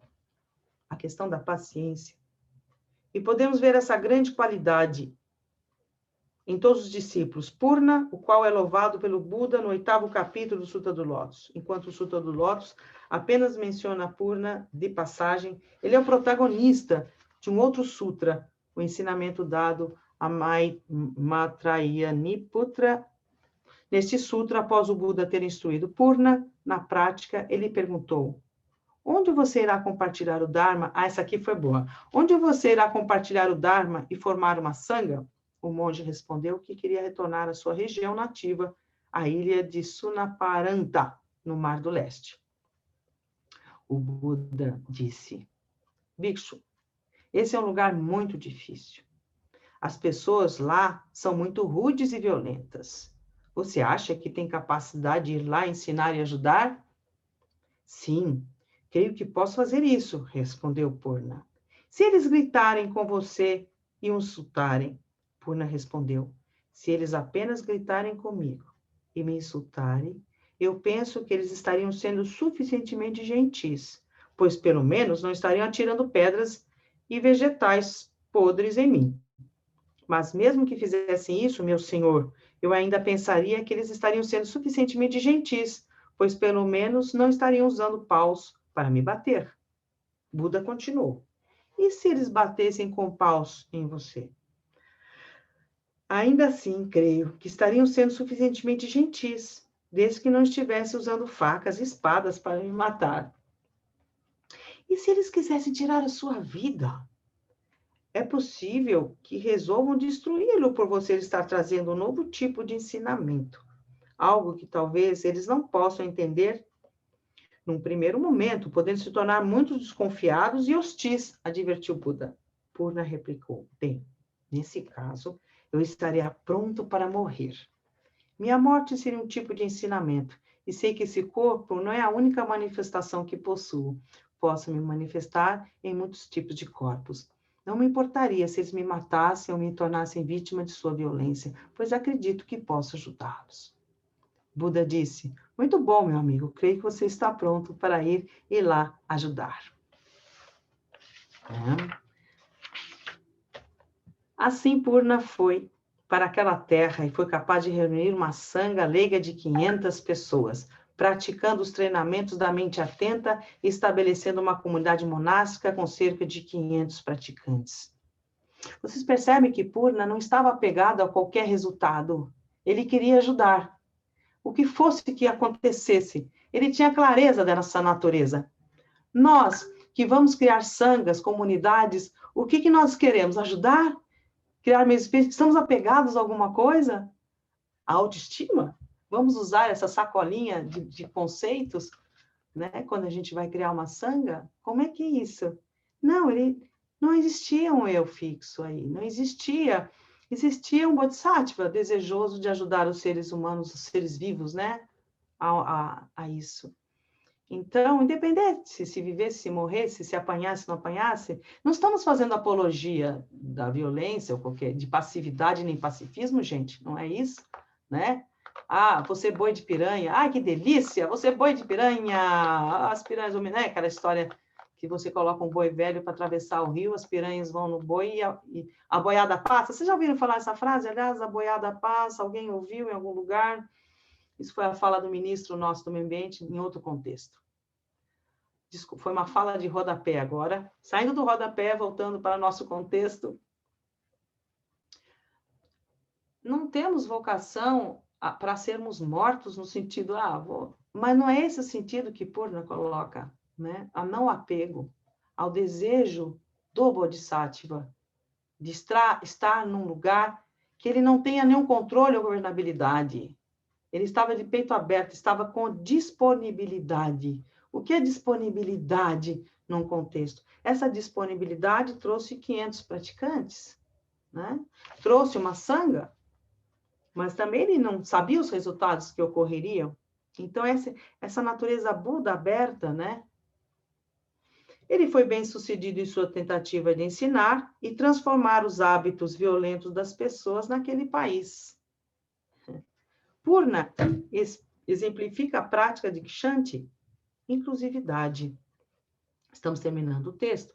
a questão da paciência. E podemos ver essa grande qualidade em todos os discípulos. Purna, o qual é louvado pelo Buda no 8º capítulo do Sutra do Lótus. Enquanto o Sutra do Lótus apenas menciona Purna de passagem, ele é o protagonista de um outro sutra, o ensinamento dado a Maitrayaniputra. Neste sutra, após o Buda ter instruído Purna, na prática, ele perguntou: onde você irá compartilhar o Dharma? Ah, essa aqui foi boa. Onde você irá compartilhar o Dharma e formar uma sangha? O monge respondeu que queria retornar à sua região nativa, a ilha de Sunaparanta, no Mar do Leste. O Buda disse: Bhikshu, esse é um lugar muito difícil. As pessoas lá são muito rudes e violentas. Você acha que tem capacidade de ir lá ensinar e ajudar? Sim, creio que posso fazer isso, respondeu Purna. Se eles gritarem com você e o insultarem, Purna respondeu, se eles apenas gritarem comigo e me insultarem, eu penso que eles estariam sendo suficientemente gentis, pois pelo menos não estariam atirando pedras e vegetais podres em mim. Mas mesmo que fizessem isso, meu senhor, eu ainda pensaria que eles estariam sendo suficientemente gentis, pois pelo menos não estariam usando paus para me bater. Buda continuou. E se eles batessem com paus em você? Ainda assim, creio que estariam sendo suficientemente gentis, desde que não estivessem usando facas e espadas para me matar. E se eles quisessem tirar a sua vida? É possível que resolvam destruí-lo por você estar trazendo um novo tipo de ensinamento, algo que talvez eles não possam entender num primeiro momento, podendo se tornar muito desconfiados e hostis, advertiu Buda. Purna replicou: bem, nesse caso, eu estaria pronto para morrer. Minha morte seria um tipo de ensinamento, e sei que esse corpo não é a única manifestação que possuo. Posso me manifestar em muitos tipos de corpos. Não me importaria se eles me matassem ou me tornassem vítima de sua violência, pois acredito que posso ajudá-los. Buda disse: muito bom, meu amigo, creio que você está pronto para ir lá ajudar. Assim, Purna foi para aquela terra e foi capaz de reunir uma sangha leiga de 500 pessoas, praticando os treinamentos da mente atenta e estabelecendo uma comunidade monástica com cerca de 500 praticantes. Vocês percebem que Purna não estava apegado a qualquer resultado. Ele queria ajudar. O que fosse que acontecesse, ele tinha clareza dessa natureza. Nós, que vamos criar sanghas, comunidades, o que nós queremos? Ajudar? Criar meio espírito? Estamos apegados a alguma coisa? A autoestima? Vamos usar essa sacolinha de conceitos, né? Quando a gente vai criar uma sangha? Como é que é isso? Não existia um eu fixo aí, não existia. Existia um bodhisattva desejoso de ajudar os seres humanos, os seres vivos, né? A isso. Então, independente se vivesse, se morresse, se apanhasse, não apanhasse, não estamos fazendo apologia da violência ou qualquer de passividade nem pacifismo, gente, não é isso, né? Ah, você boi de piranha, ah, que delícia, você boi de piranha, as piranhas, né? Aquela história que você coloca um boi velho para atravessar o rio, as piranhas vão no boi e a boiada passa. Vocês já ouviram falar essa frase? Aliás, a boiada passa, alguém ouviu em algum lugar? Isso foi a fala do ministro nosso do meio ambiente em outro contexto. Desculpa, foi uma fala de rodapé agora. Saindo do rodapé, voltando para nosso contexto. Não temos vocação para sermos mortos no sentido, mas não é esse o sentido que Purna coloca, né? A não apego ao desejo do Bodhisattva de estar num lugar que ele não tenha nenhum controle ou governabilidade. Ele estava de peito aberto, estava com disponibilidade. O que é disponibilidade num contexto? Essa disponibilidade trouxe 500 praticantes, né? Trouxe uma sangha. mas também ele não sabia os resultados que ocorreriam. Então, essa natureza Buda aberta, né? Ele foi bem-sucedido em sua tentativa de ensinar e transformar os hábitos violentos das pessoas naquele país. Purna exemplifica a prática de Kshanti, inclusividade. Estamos terminando o texto.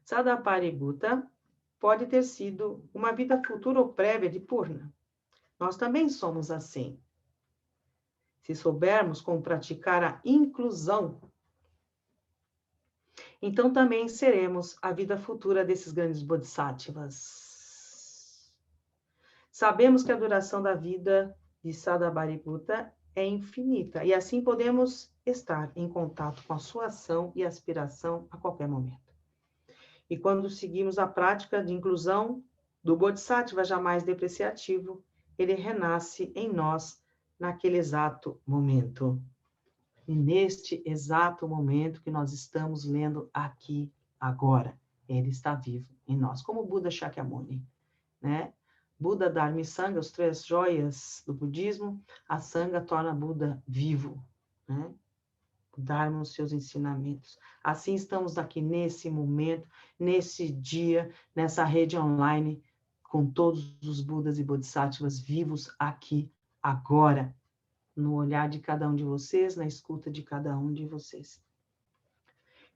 Sadaparibhuta pode ter sido uma vida futura ou prévia de Purna. Nós também somos assim. Se soubermos como praticar a inclusão, então também seremos a vida futura desses grandes bodhisattvas. Sabemos que a duração da vida de Sadaparibhuta é infinita, e assim podemos estar em contato com a sua ação e aspiração a qualquer momento. E quando seguimos a prática de inclusão do Bodhisattva jamais depreciativo, ele renasce em nós naquele exato momento. E neste exato momento que nós estamos lendo aqui, agora, ele está vivo em nós, como Buda Shakyamuni, né? Buda, Dharma e Sangha, os 3 joias do budismo, a Sangha torna Buda vivo, né? Dharma, os seus ensinamentos. Assim estamos aqui nesse momento, nesse dia, nessa rede online, com todos os Budas e Bodhisattvas vivos aqui, agora, no olhar de cada um de vocês, na escuta de cada um de vocês.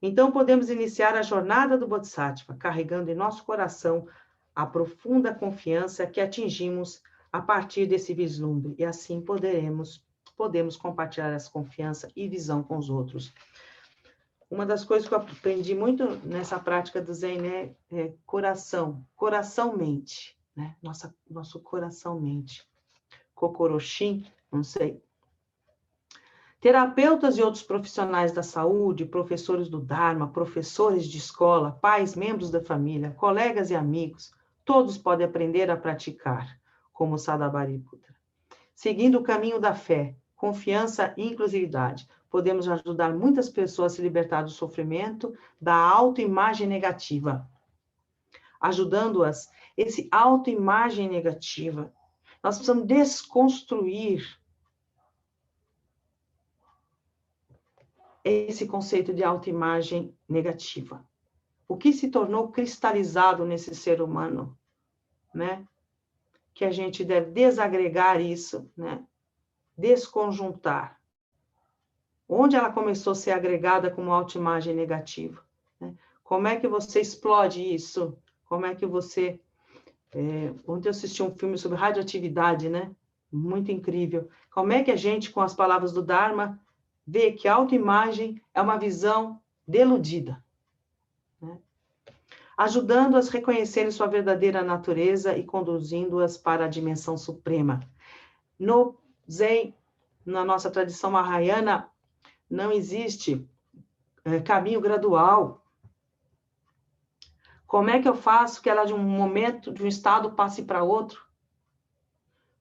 Então, podemos iniciar a jornada do Bodhisattva, carregando em nosso coração a profunda confiança que atingimos a partir desse vislumbre, e assim podemos compartilhar essa confiança e visão com os outros. Uma das coisas que eu aprendi muito nessa prática do Zen, né, é coração-mente, né? Nosso coração-mente. Kokoroshin, não sei. Terapeutas e outros profissionais da saúde, professores do Dharma, professores de escola, pais, membros da família, colegas e amigos, todos podem aprender a praticar, como Sadaparibhuta. Seguindo o caminho da fé, confiança e inclusividade, podemos ajudar muitas pessoas a se libertar do sofrimento, da autoimagem negativa. Ajudando-as, esse autoimagem negativa, nós precisamos desconstruir esse conceito de autoimagem negativa. O que se tornou cristalizado nesse ser humano, né? Que a gente deve desagregar isso, né? Desconjuntar. Onde ela começou a ser agregada como autoimagem negativa? Né? Como é que você explode isso? Como é que você... ontem eu assisti um filme sobre radioatividade, né? Muito incrível. Como é que a gente, com as palavras do Dharma, vê que a autoimagem é uma visão deludida, né? Ajudando-as a reconhecerem sua verdadeira natureza e conduzindo-as para a dimensão suprema. No Zen, na nossa tradição Mahayana, não existe caminho gradual. Como é que eu faço que ela, de um momento, de um estado, passe para outro?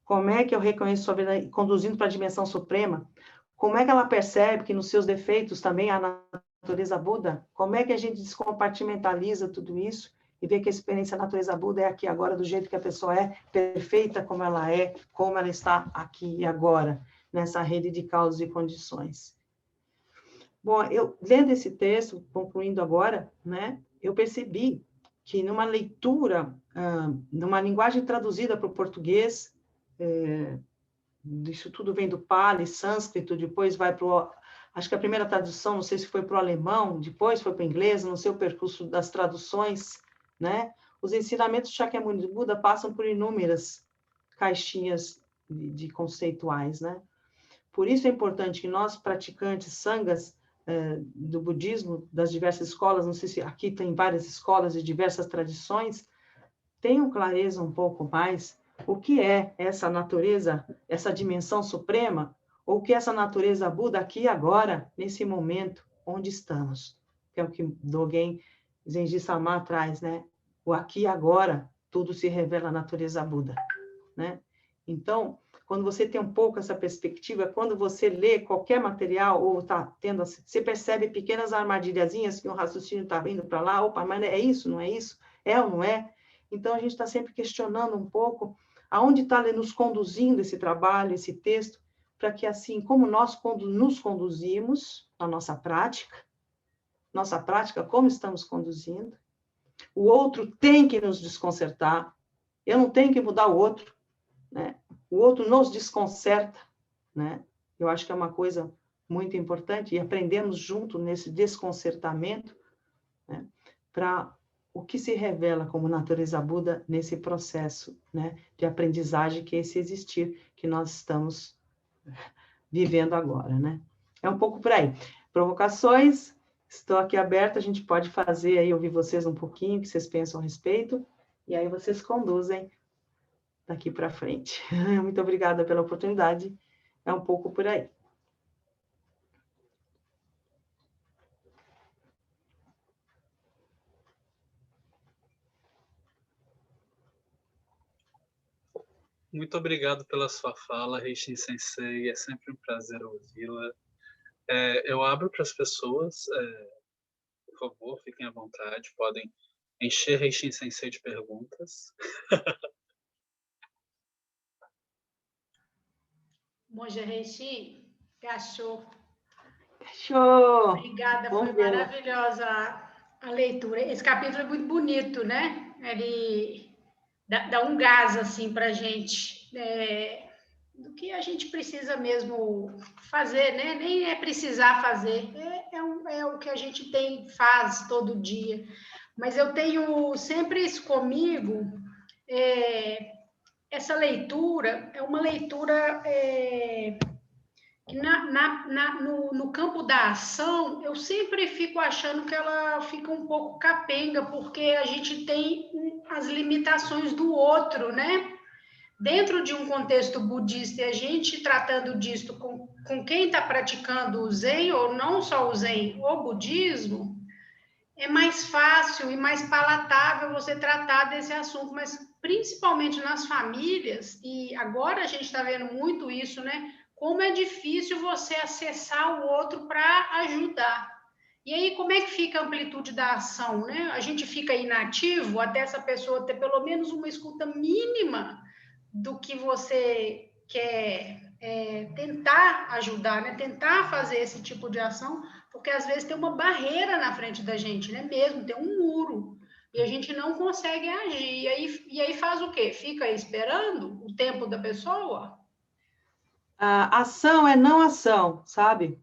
Como é que eu reconheço sua verdade, conduzindo para a dimensão suprema? Como é que ela percebe que nos seus defeitos também há natureza Buda? Como é que a gente descompartimentaliza tudo isso e vê que a experiência da natureza Buda é aqui agora, do jeito que a pessoa é, perfeita como ela é, como ela está aqui e agora, nessa rede de causas e condições. Bom, eu lendo esse texto, concluindo agora, né, eu percebi que numa leitura, numa linguagem traduzida para o português, isso tudo vem do Pali, sânscrito, depois vai para o... Acho que a primeira tradução, não sei se foi para o alemão, depois foi para o inglês, não sei o percurso das traduções, né? Os ensinamentos de Shakyamuni Buda passam por inúmeras caixinhas de conceituais, né? Por isso é importante que nós, praticantes sanghas do budismo, das diversas escolas, não sei se aqui tem várias escolas de diversas tradições, tenham clareza um pouco mais o que é essa natureza, essa dimensão suprema, ou o que é essa natureza Buda aqui e agora, nesse momento onde estamos, que é o que Dogen Zenji Sama traz, né? O aqui e agora, tudo se revela a natureza Buda, né? Então, quando você tem um pouco essa perspectiva, quando você lê qualquer material, ou está tendo, você percebe pequenas armadilhazinhas que o raciocínio está vindo para lá, opa, mas é isso, não é isso? É ou não é? Então, a gente está sempre questionando um pouco Aonde está nos conduzindo esse trabalho, esse texto, para que assim como nós nos conduzimos na nossa prática, como estamos conduzindo, o outro tem que nos desconcertar, eu não tenho que mudar o outro, né? O outro nos desconcerta, né? Eu acho que é uma coisa muito importante, e aprendemos junto nesse desconcertamento, né? Para o que se revela como natureza Buda nesse processo, né? De aprendizagem, que é esse existir que nós estamos vivendo agora, né? É um pouco por aí. Provocações, estou aqui aberta, a gente pode fazer aí, ouvir vocês um pouquinho, o que vocês pensam a respeito, e aí vocês conduzem daqui para frente. Muito obrigada pela oportunidade, é um pouco por aí. Muito obrigado pela sua fala, Reishin Sensei. É sempre um prazer ouvi-la. Eu abro para as pessoas, por favor, fiquem à vontade, podem encher Reishin Sensei de perguntas. Monja Reishin, cachorro. Show! Obrigada, Bom foi vê-la. maravilhosa a leitura. Esse capítulo é muito bonito, né? Ele dá um gás assim para a gente, do que a gente precisa mesmo fazer, né? Nem é precisar fazer, é o que a gente faz todo dia. Mas eu tenho sempre isso comigo, essa leitura é uma leitura que no campo da ação, eu sempre fico achando que ela fica um pouco capenga, porque a gente tem as limitações do outro, né? Dentro de um contexto budista, e a gente tratando disso com quem está praticando o Zen, ou não só o Zen, o budismo, é mais fácil e mais palatável você tratar desse assunto, mas principalmente nas famílias, e agora a gente está vendo muito isso, né? Como é difícil você acessar o outro para ajudar. E aí, como é que fica a amplitude da ação, né? A gente fica inativo até essa pessoa ter pelo menos uma escuta mínima do que você quer tentar ajudar, né? Tentar fazer esse tipo de ação, porque às vezes tem uma barreira na frente da gente, né? Mesmo, tem um muro, e a gente não consegue agir. E aí faz o quê? Fica esperando o tempo da pessoa? A ação é não ação, sabe?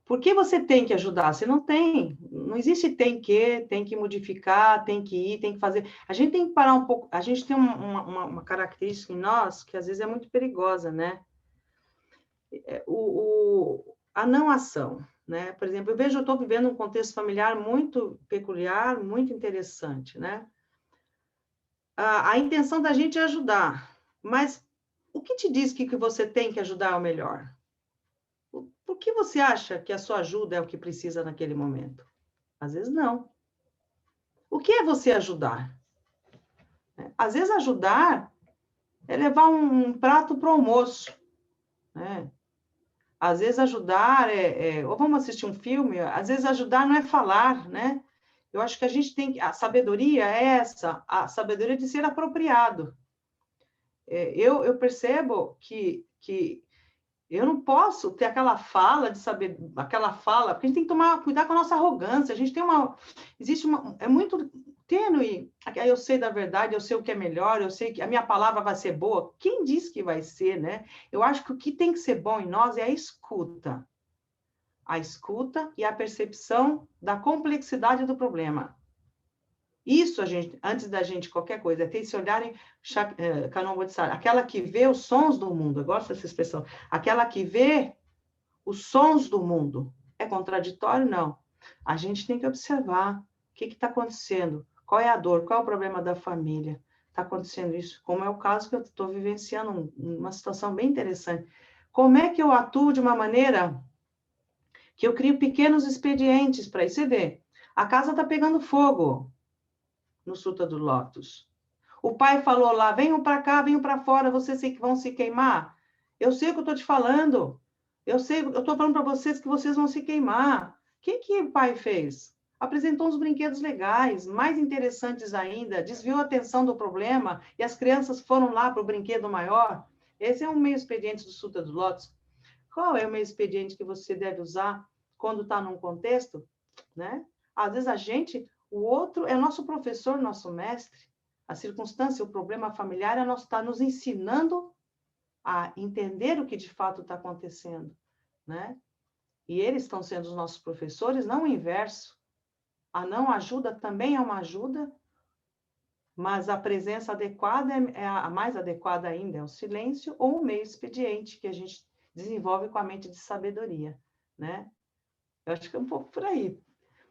Por que você tem que ajudar? Você não tem. Não existe tem que modificar, tem que ir, tem que fazer. A gente tem que parar um pouco. A gente tem uma característica em nós que às vezes é muito perigosa, né? A não ação, né? Por exemplo, eu estou vivendo um contexto familiar muito peculiar, muito interessante, né? A intenção da gente é ajudar, mas o que te diz que você tem que ajudar é o melhor? Por que você acha que a sua ajuda é o que precisa naquele momento? Às vezes não. O que é você ajudar? Às vezes ajudar é levar um prato para o almoço, né? Às vezes ajudar ou vamos assistir um filme, às vezes ajudar não é falar, né? Eu acho que a gente tem, a sabedoria é essa, a sabedoria de ser apropriado. Eu percebo que eu não posso ter aquela fala de saber, aquela fala, porque a gente tem que tomar cuidado com a nossa arrogância. A gente tem é muito tênue. Aí eu sei da verdade, eu sei o que é melhor, eu sei que a minha palavra vai ser boa. Quem disse que vai ser, né? Eu acho que o que tem que ser bom em nós é a escuta. A escuta e a percepção da complexidade do problema. Isso, antes da gente qualquer coisa, é ter esse olhar em Kanon Bodhisattva, aquela que vê os sons do mundo, eu gosto dessa expressão, aquela que vê os sons do mundo. É contraditório? Não. A gente tem que observar o que está acontecendo, qual é a dor, qual é o problema da família. Está acontecendo isso, como é o caso que eu estou vivenciando, uma situação bem interessante. Como é que eu atuo de uma maneira que eu crio pequenos expedientes para isso? Você vê, a casa está pegando fogo no Sutra do Lótus. O pai falou lá, venham para cá, venham para fora, vocês vão se queimar. Eu sei o que eu estou te falando. Eu estou falando para vocês que vocês vão se queimar. O que o pai fez? Apresentou uns brinquedos legais, mais interessantes ainda, desviou a atenção do problema e as crianças foram lá para o brinquedo maior. Esse é um meio expediente do Sutra dos Lótus. Qual é o meio expediente que você deve usar quando está num contexto, né? Às vezes o outro é nosso professor, nosso mestre. A circunstância, o problema familiar está nos ensinando a entender o que de fato está acontecendo, né? E eles estão sendo os nossos professores, não o inverso. A não ajuda também é uma ajuda, mas a presença adequada é a mais adequada ainda, é o silêncio ou o meio expediente que a gente desenvolve com a mente de sabedoria, né? Eu acho que é um pouco por aí.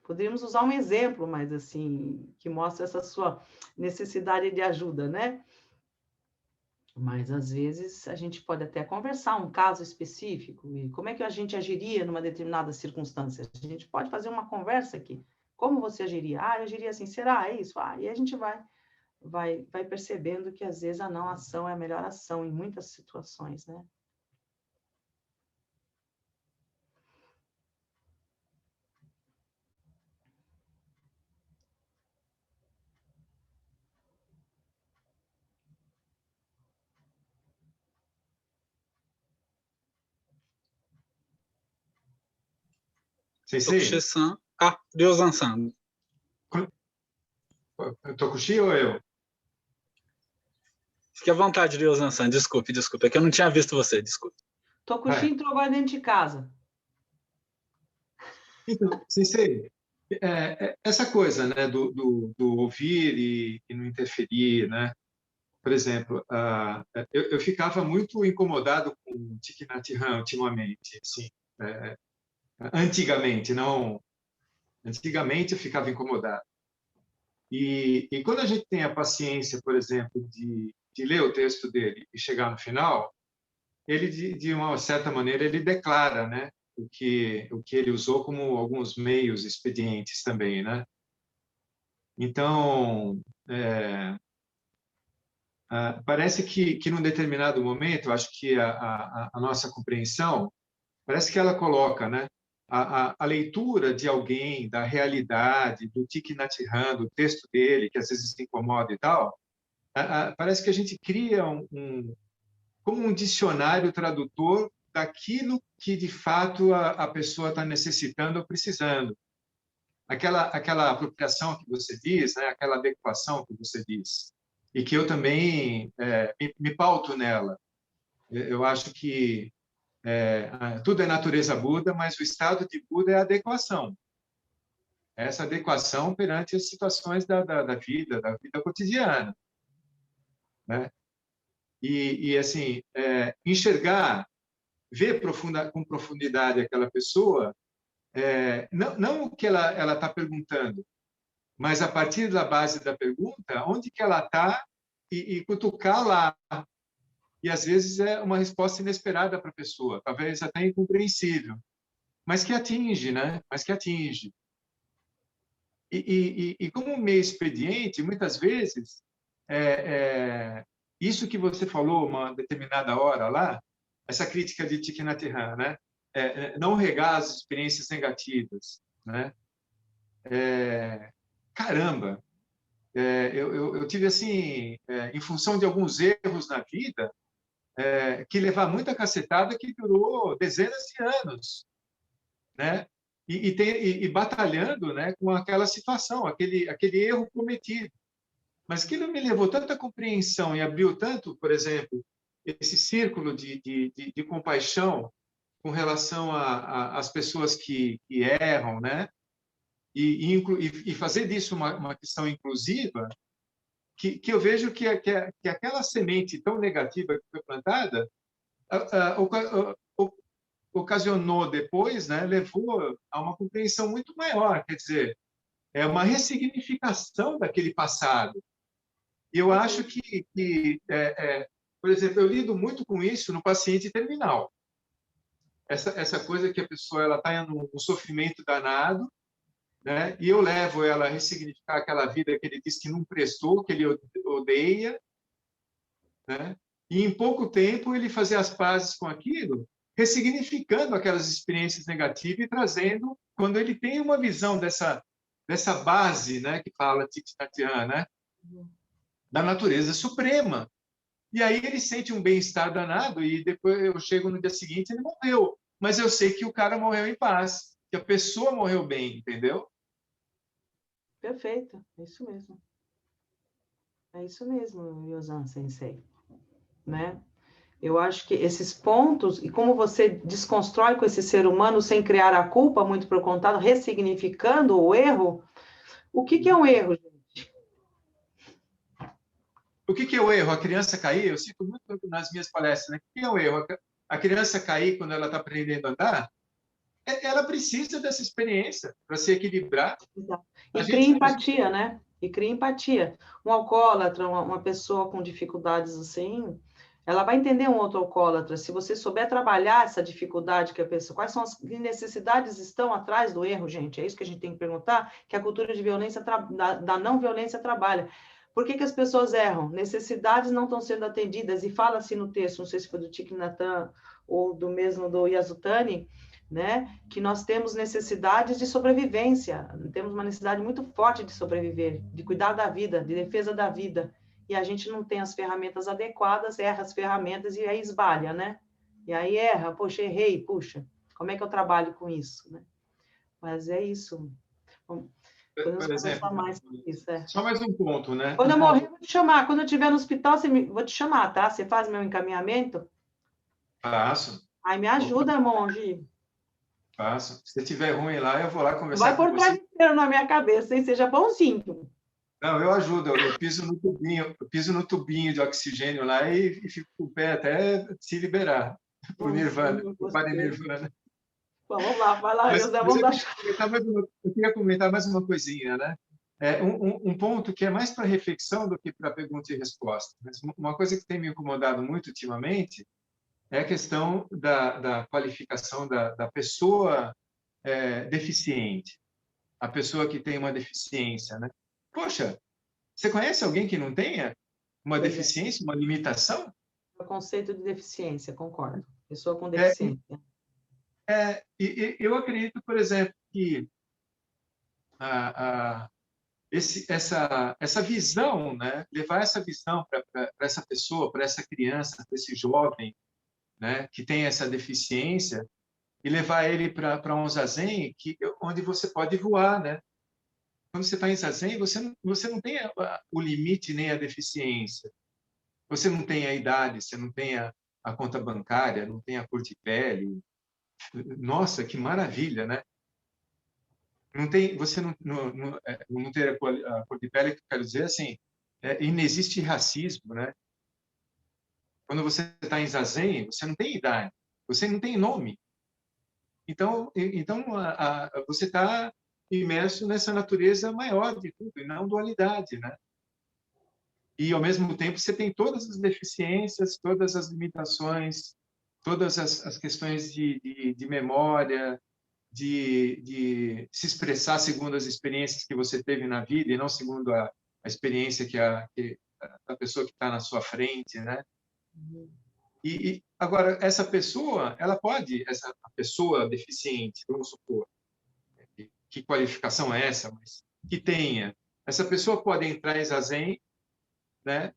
Poderíamos usar um exemplo, mas assim, que mostra essa sua necessidade de ajuda, né? Mas, às vezes, a gente pode até conversar um caso específico e como é que a gente agiria numa determinada circunstância. A gente pode fazer uma conversa aqui. Como você agiria? Ah, eu agiria assim. Será? É isso? Ah, e a gente vai percebendo que, às vezes, a não ação é a melhor ação em muitas situações, né? Tokushi-san. Ah, Ryosan-san. Tokushi ou eu? Fique à vontade, Ryosan-san. Desculpe. É que eu não tinha visto você, desculpe. Tokushi entrou agora dentro de casa. Então, Sensei, essa coisa, né, do ouvir e não interferir, né? Por exemplo, eu ficava muito incomodado com Thich Nhat Hanh ultimamente, assim, antigamente, não. Antigamente eu ficava incomodado. E quando a gente tem a paciência, por exemplo, de ler o texto dele e chegar no final, ele, de uma certa maneira, ele declara, né, o que ele usou como alguns meios expedientes também, né? Então, parece que num determinado momento, acho que a nossa compreensão, parece que ela coloca, né, a leitura de alguém, da realidade, do Thich Nhat Hanh, do texto dele, que às vezes incomoda e tal, parece que a gente cria como um dicionário tradutor daquilo que, de fato, a pessoa está necessitando ou precisando. Aquela apropriação que você diz, né? Aquela adequação que você diz, e que eu também me pauto nela. Eu acho que tudo é natureza Buda, mas o estado de Buda é a adequação. Essa adequação perante as situações da vida cotidiana, né? E assim, enxergar, ver com profundidade aquela pessoa, não o que ela está perguntando, mas a partir da base da pergunta, onde que ela está e cutucar lá. E às vezes é uma resposta inesperada para a pessoa, talvez até incompreensível, mas que atinge, né? Mas que atinge. E como meio expediente, muitas vezes, isso que você falou uma determinada hora lá, essa crítica de Thich Nhat Hanh, né? Não regar as experiências negativas, né? Caramba! Eu tive, assim, em função de alguns erros na vida, que levar muita cacetada que durou dezenas de anos, né? E batalhando, né, com aquela situação, aquele erro cometido. Mas aquilo me levou tanta compreensão e abriu tanto, por exemplo, esse círculo de compaixão com relação às pessoas que erram, né? E fazer disso uma questão inclusiva, que eu vejo que aquela semente tão negativa que foi plantada ocasionou depois, né, levou a uma compreensão muito maior, quer dizer, é uma ressignificação daquele passado. E eu acho que por exemplo, eu lido muito com isso no paciente terminal. Essa coisa que a pessoa ela está num sofrimento danado, né? E eu levo ela a ressignificar aquela vida que ele diz que não prestou, que ele odeia, né? E em pouco tempo ele fazer as pazes com aquilo, ressignificando aquelas experiências negativas e trazendo, quando ele tem uma visão dessa dessa base, né, que fala Thich Nhat Hanh, né, da natureza suprema. E aí ele sente um bem-estar danado e depois eu chego no dia seguinte e ele morreu. Mas eu sei que o cara morreu em paz, que a pessoa morreu bem, entendeu? Perfeito, é isso mesmo. É isso mesmo, Yozan Sensei, né? Eu acho que esses pontos, e como você desconstrói com esse ser humano sem criar a culpa, muito pelo contrário, ressignificando o erro, o que é um erro, gente? O que é o erro? A criança cair? Eu cito muito nas minhas palestras, né? O que é o erro? A criança cair quando ela está aprendendo a andar, ela precisa dessa experiência para se equilibrar. E cria empatia, né? E cria empatia. Um alcoólatra, uma pessoa com dificuldades assim, ela vai entender um outro alcoólatra. Se você souber trabalhar essa dificuldade que a pessoa... Quais são as necessidades estão atrás do erro, gente? É isso que a gente tem que perguntar, que a cultura de violência, da não violência trabalha. Por que as pessoas erram? Necessidades não estão sendo atendidas. E fala-se no texto, não sei se foi do Thich Nhat Hanh ou do mesmo do Yasutani, né? Que nós temos necessidades de sobrevivência, temos uma necessidade muito forte de sobreviver, de cuidar da vida, de defesa da vida, e a gente não tem as ferramentas adequadas, erra as ferramentas e aí esbalha, né? E aí erra, poxa, errei, puxa, como é que eu trabalho com isso, né? Mas é isso. Podemos conversar mais sobre isso, Só mais um ponto, né? Quando eu morrer, eu vou te chamar. Quando eu estiver no hospital, vou te chamar, tá? Você faz meu encaminhamento? Faço. Ai, me ajuda, monge. Faço. Se tiver ruim lá, eu vou lá conversar Vai com pôr você. travesseiro na minha cabeça, hein? Seja bonzinho. Não, eu ajudo. Eu piso no tubinho de oxigênio lá e fico com o pé até se liberar para o Nirvana, para o Nirvana. Bom, vamos lá, vai lá, José, vamos dar... Eu queria comentar mais uma coisinha, né? Um ponto que é mais para reflexão do que para pergunta e resposta. Mas uma coisa que tem me incomodado muito ultimamente é a questão da qualificação da pessoa deficiente, a pessoa que tem uma deficiência, né? Poxa, você conhece alguém que não tenha uma deficiência, uma limitação? O conceito de deficiência, concordo. Pessoa com deficiência. Eu acredito, por exemplo, que essa visão, né? Levar essa visão para essa pessoa, para essa criança, para esse jovem, né? Que tem essa deficiência, e levar ele para um zazen onde você pode voar, né? Quando você está em zazen, você não tem o limite nem a deficiência. Você não tem a idade, você não tem a conta bancária, não tem a cor de pele. Nossa, que maravilha, né? Não tem, você não ter a cor de pele, que eu quero dizer assim, e não existe racismo, né? Quando você está em zazen, você não tem idade, você não tem nome. Então você está imerso nessa natureza maior de tudo, e não dualidade, né? E, ao mesmo tempo, você tem todas as deficiências, todas as limitações, todas as questões de memória, de se expressar segundo as experiências que você teve na vida e não segundo a experiência que a pessoa que está na sua frente, né? E agora, essa pessoa, a pessoa deficiente, vamos supor, que qualificação é essa, mas que tenha, essa pessoa pode entrar em zazen, né?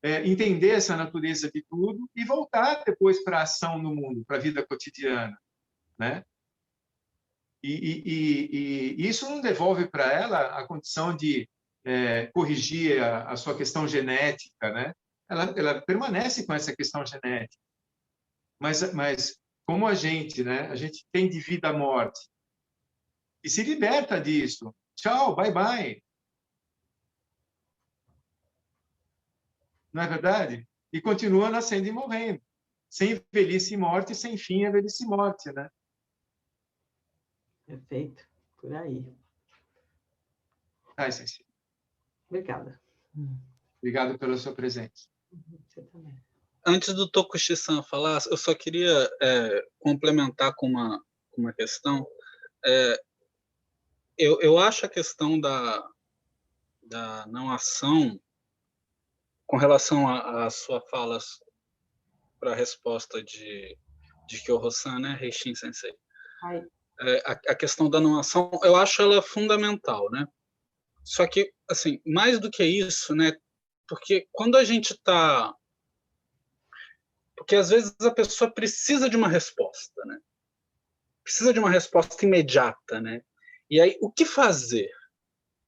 Entender essa natureza de tudo e voltar depois para a ação no mundo, para a vida cotidiana, né? E isso não devolve para ela a condição de corrigir a sua questão genética, né? Ela permanece com essa questão genética, mas como a gente, né? A gente tem de vida a morte e se liberta disso. Tchau, bye bye. Não é verdade? E continua nascendo e morrendo. Sem velhice e morte, sem fim a velhice e morte, né? Perfeito. Por aí. Sensei. Obrigada. Obrigado pela sua presença. Você também. Antes do Tokushi-san falar, eu só queria complementar com uma questão. Eu acho a questão da não ação, com relação à sua fala para a resposta de Kyoho-san, né, Heishin Sensei. a questão da não ação, eu acho ela fundamental, né? Só que, assim, mais do que isso, né? Porque quando a gente está... Porque às vezes a pessoa precisa de uma resposta, né? Precisa de uma resposta imediata, né? E aí, o que fazer?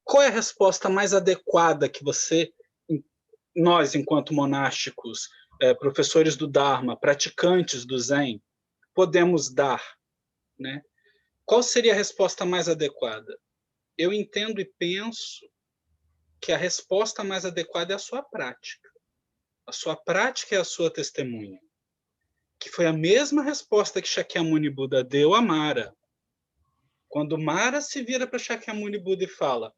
Qual é a resposta mais adequada que nós, enquanto monásticos, professores do Dharma, praticantes do Zen, podemos dar, né? Qual seria a resposta mais adequada? Eu entendo e penso que a resposta mais adequada é a sua prática. A sua prática é a sua testemunha. Que foi a mesma resposta que Shakyamuni Buda deu a Mara. Quando Mara se vira para Shakyamuni Buda e fala: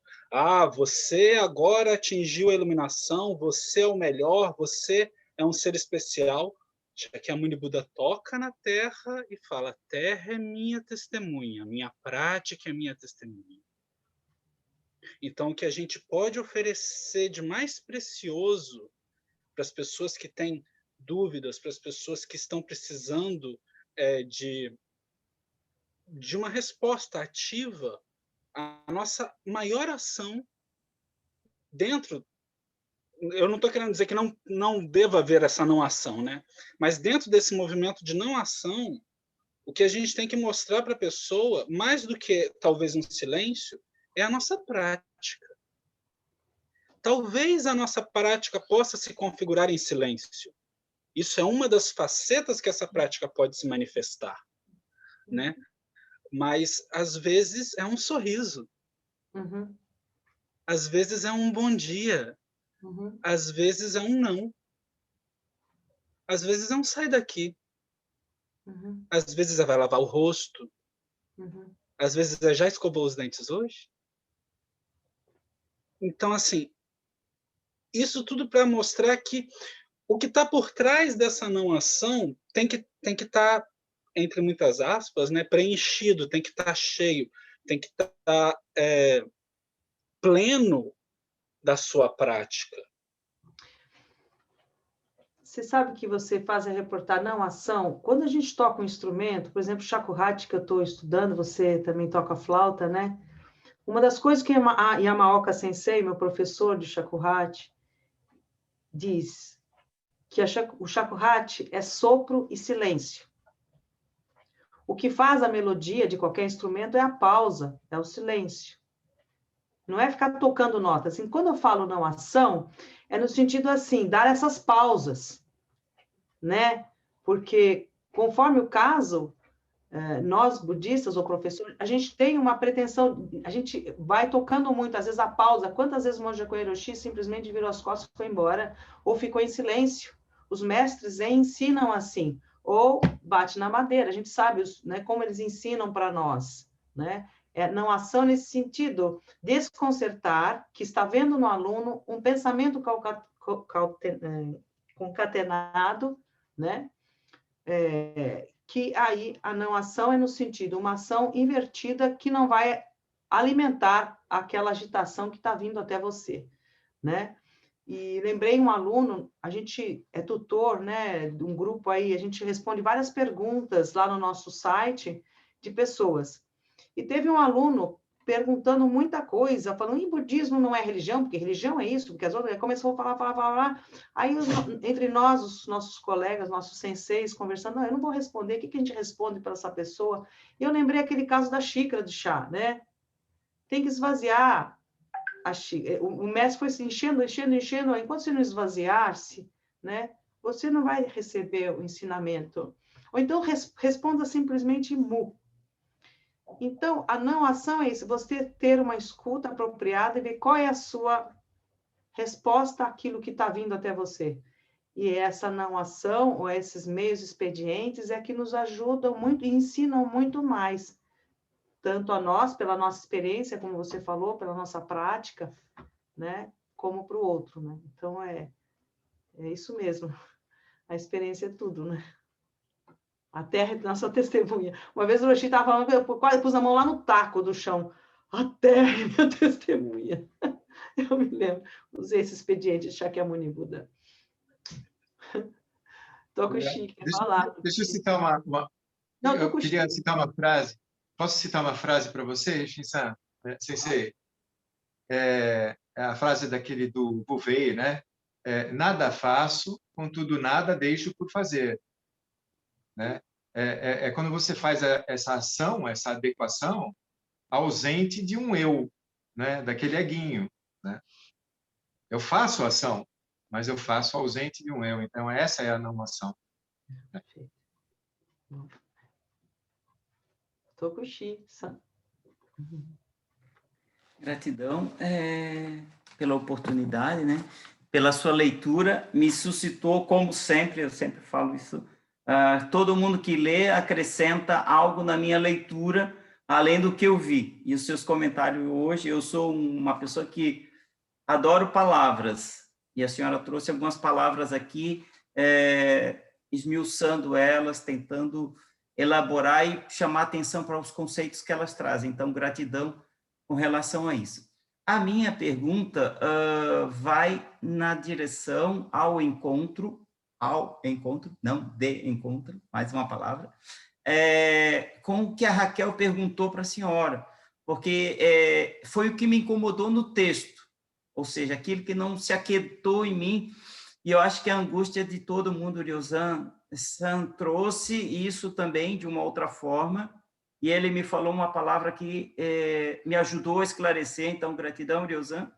você agora atingiu a iluminação, você é o melhor, você é um ser especial. Shakyamuni Buda toca na terra e fala: a terra é minha testemunha, minha prática é minha testemunha. Então, o que a gente pode oferecer de mais precioso para as pessoas que têm dúvidas, para as pessoas que estão precisando de uma resposta ativa, a nossa maior ação dentro... Eu não estou querendo dizer que não deva haver essa não ação, né? Mas dentro desse movimento de não ação, o que a gente tem que mostrar para a pessoa, mais do que talvez um silêncio, é a nossa prática. Talvez a nossa prática possa se configurar em silêncio. Isso é uma das facetas que essa prática pode se manifestar, né? Mas, às vezes, é um sorriso. Uhum. Às vezes é um bom dia. Uhum. Às vezes é um não. Às vezes é um sai daqui. Uhum. Às vezes é vai lavar o rosto. Uhum. Às vezes é já escovou os dentes hoje. Então, assim, isso tudo para mostrar que o que está por trás dessa não ação tem que estar, entre muitas aspas, né, preenchido, tem que estar cheio, tem que estar pleno da sua prática. Você sabe que você faz a reportar não ação? Quando a gente toca um instrumento, por exemplo, shakuhachi, que eu estou estudando, você também toca flauta, né? Uma das coisas que a Yamaoka Sensei, meu professor de shakuhachi, diz que o shakuhachi é sopro e silêncio. O que faz a melodia de qualquer instrumento é a pausa, é o silêncio. Não é ficar tocando notas. Assim, quando eu falo não ação, é no sentido assim, dar essas pausas, né? Porque, conforme o caso, nós, budistas ou professores, a gente tem uma pretensão, a gente vai tocando muito, às vezes a pausa. Quantas vezes o monge Koiroshi simplesmente virou as costas e foi embora, ou ficou em silêncio? Os mestres ensinam assim, ou bate na madeira, a gente sabe, né, como eles ensinam para nós, né? Não ação nesse sentido, desconcertar, que está vendo no aluno um pensamento concatenado, né? Que aí a não ação é no sentido, uma ação invertida que não vai alimentar aquela agitação que está vindo até você, né? E lembrei um aluno, a gente é tutor, né, de um grupo aí, a gente responde várias perguntas lá no nosso site de pessoas. E teve um aluno perguntando muita coisa, falando, em budismo não é religião, porque religião é isso, porque as outras... Começou a falar. Aí, entre nós, os nossos colegas, nossos senseis, conversando, não, eu não vou responder, o que a gente responde para essa pessoa? E eu lembrei aquele caso da xícara de chá, né? Tem que esvaziar a xícara. O mestre foi se enchendo, enquanto você não esvaziar-se, né? Você não vai receber o ensinamento. Ou então, responda simplesmente mu. Então, a não ação é isso, você ter uma escuta apropriada e ver qual é a sua resposta àquilo que está vindo até você. E essa não ação, ou esses meios expedientes, é que nos ajudam muito e ensinam muito mais. Tanto a nós, pela nossa experiência, como você falou, pela nossa prática, né? Como para o outro, né? Então, é isso mesmo. A experiência é tudo, né? A terra é nossa testemunha. Uma vez o Roshi estava falando, eu quase pus a mão lá no taco do chão. A terra é minha testemunha. Eu me lembro. Usei esse expediente de Shakyamuni Buda. Estou com o Chico, quer falar. Deixa eu citar Não, eu queria citar uma frase Posso citar uma frase para você, Shin-san? Sensei? É a frase daquele do Bouvet, né? Nada faço, contudo nada deixo por fazer, né? Quando você faz essa ação, essa adequação, ausente de um eu, né? Daquele eguinho, né? Eu faço a ação, mas eu faço ausente de um eu. Então, essa é a não ação. Tokushi-san. Gratidão pela oportunidade, né? Pela sua leitura, me suscitou, como sempre, eu sempre falo isso, todo mundo que lê acrescenta algo na minha leitura, além do que eu vi. E os seus comentários hoje, eu sou uma pessoa que adoro palavras, e a senhora trouxe algumas palavras aqui, esmiuçando elas, tentando elaborar e chamar atenção para os conceitos que elas trazem. Então, gratidão com relação a isso. A minha pergunta vai na direção ao encontro, mais uma palavra, com o que a Raquel perguntou para a senhora, porque foi o que me incomodou no texto, ou seja, aquilo que não se aquietou em mim, e eu acho que a angústia de todo mundo, Ryo-san trouxe isso também de uma outra forma, e ele me falou uma palavra que me ajudou a esclarecer, então, gratidão, Ryo-san,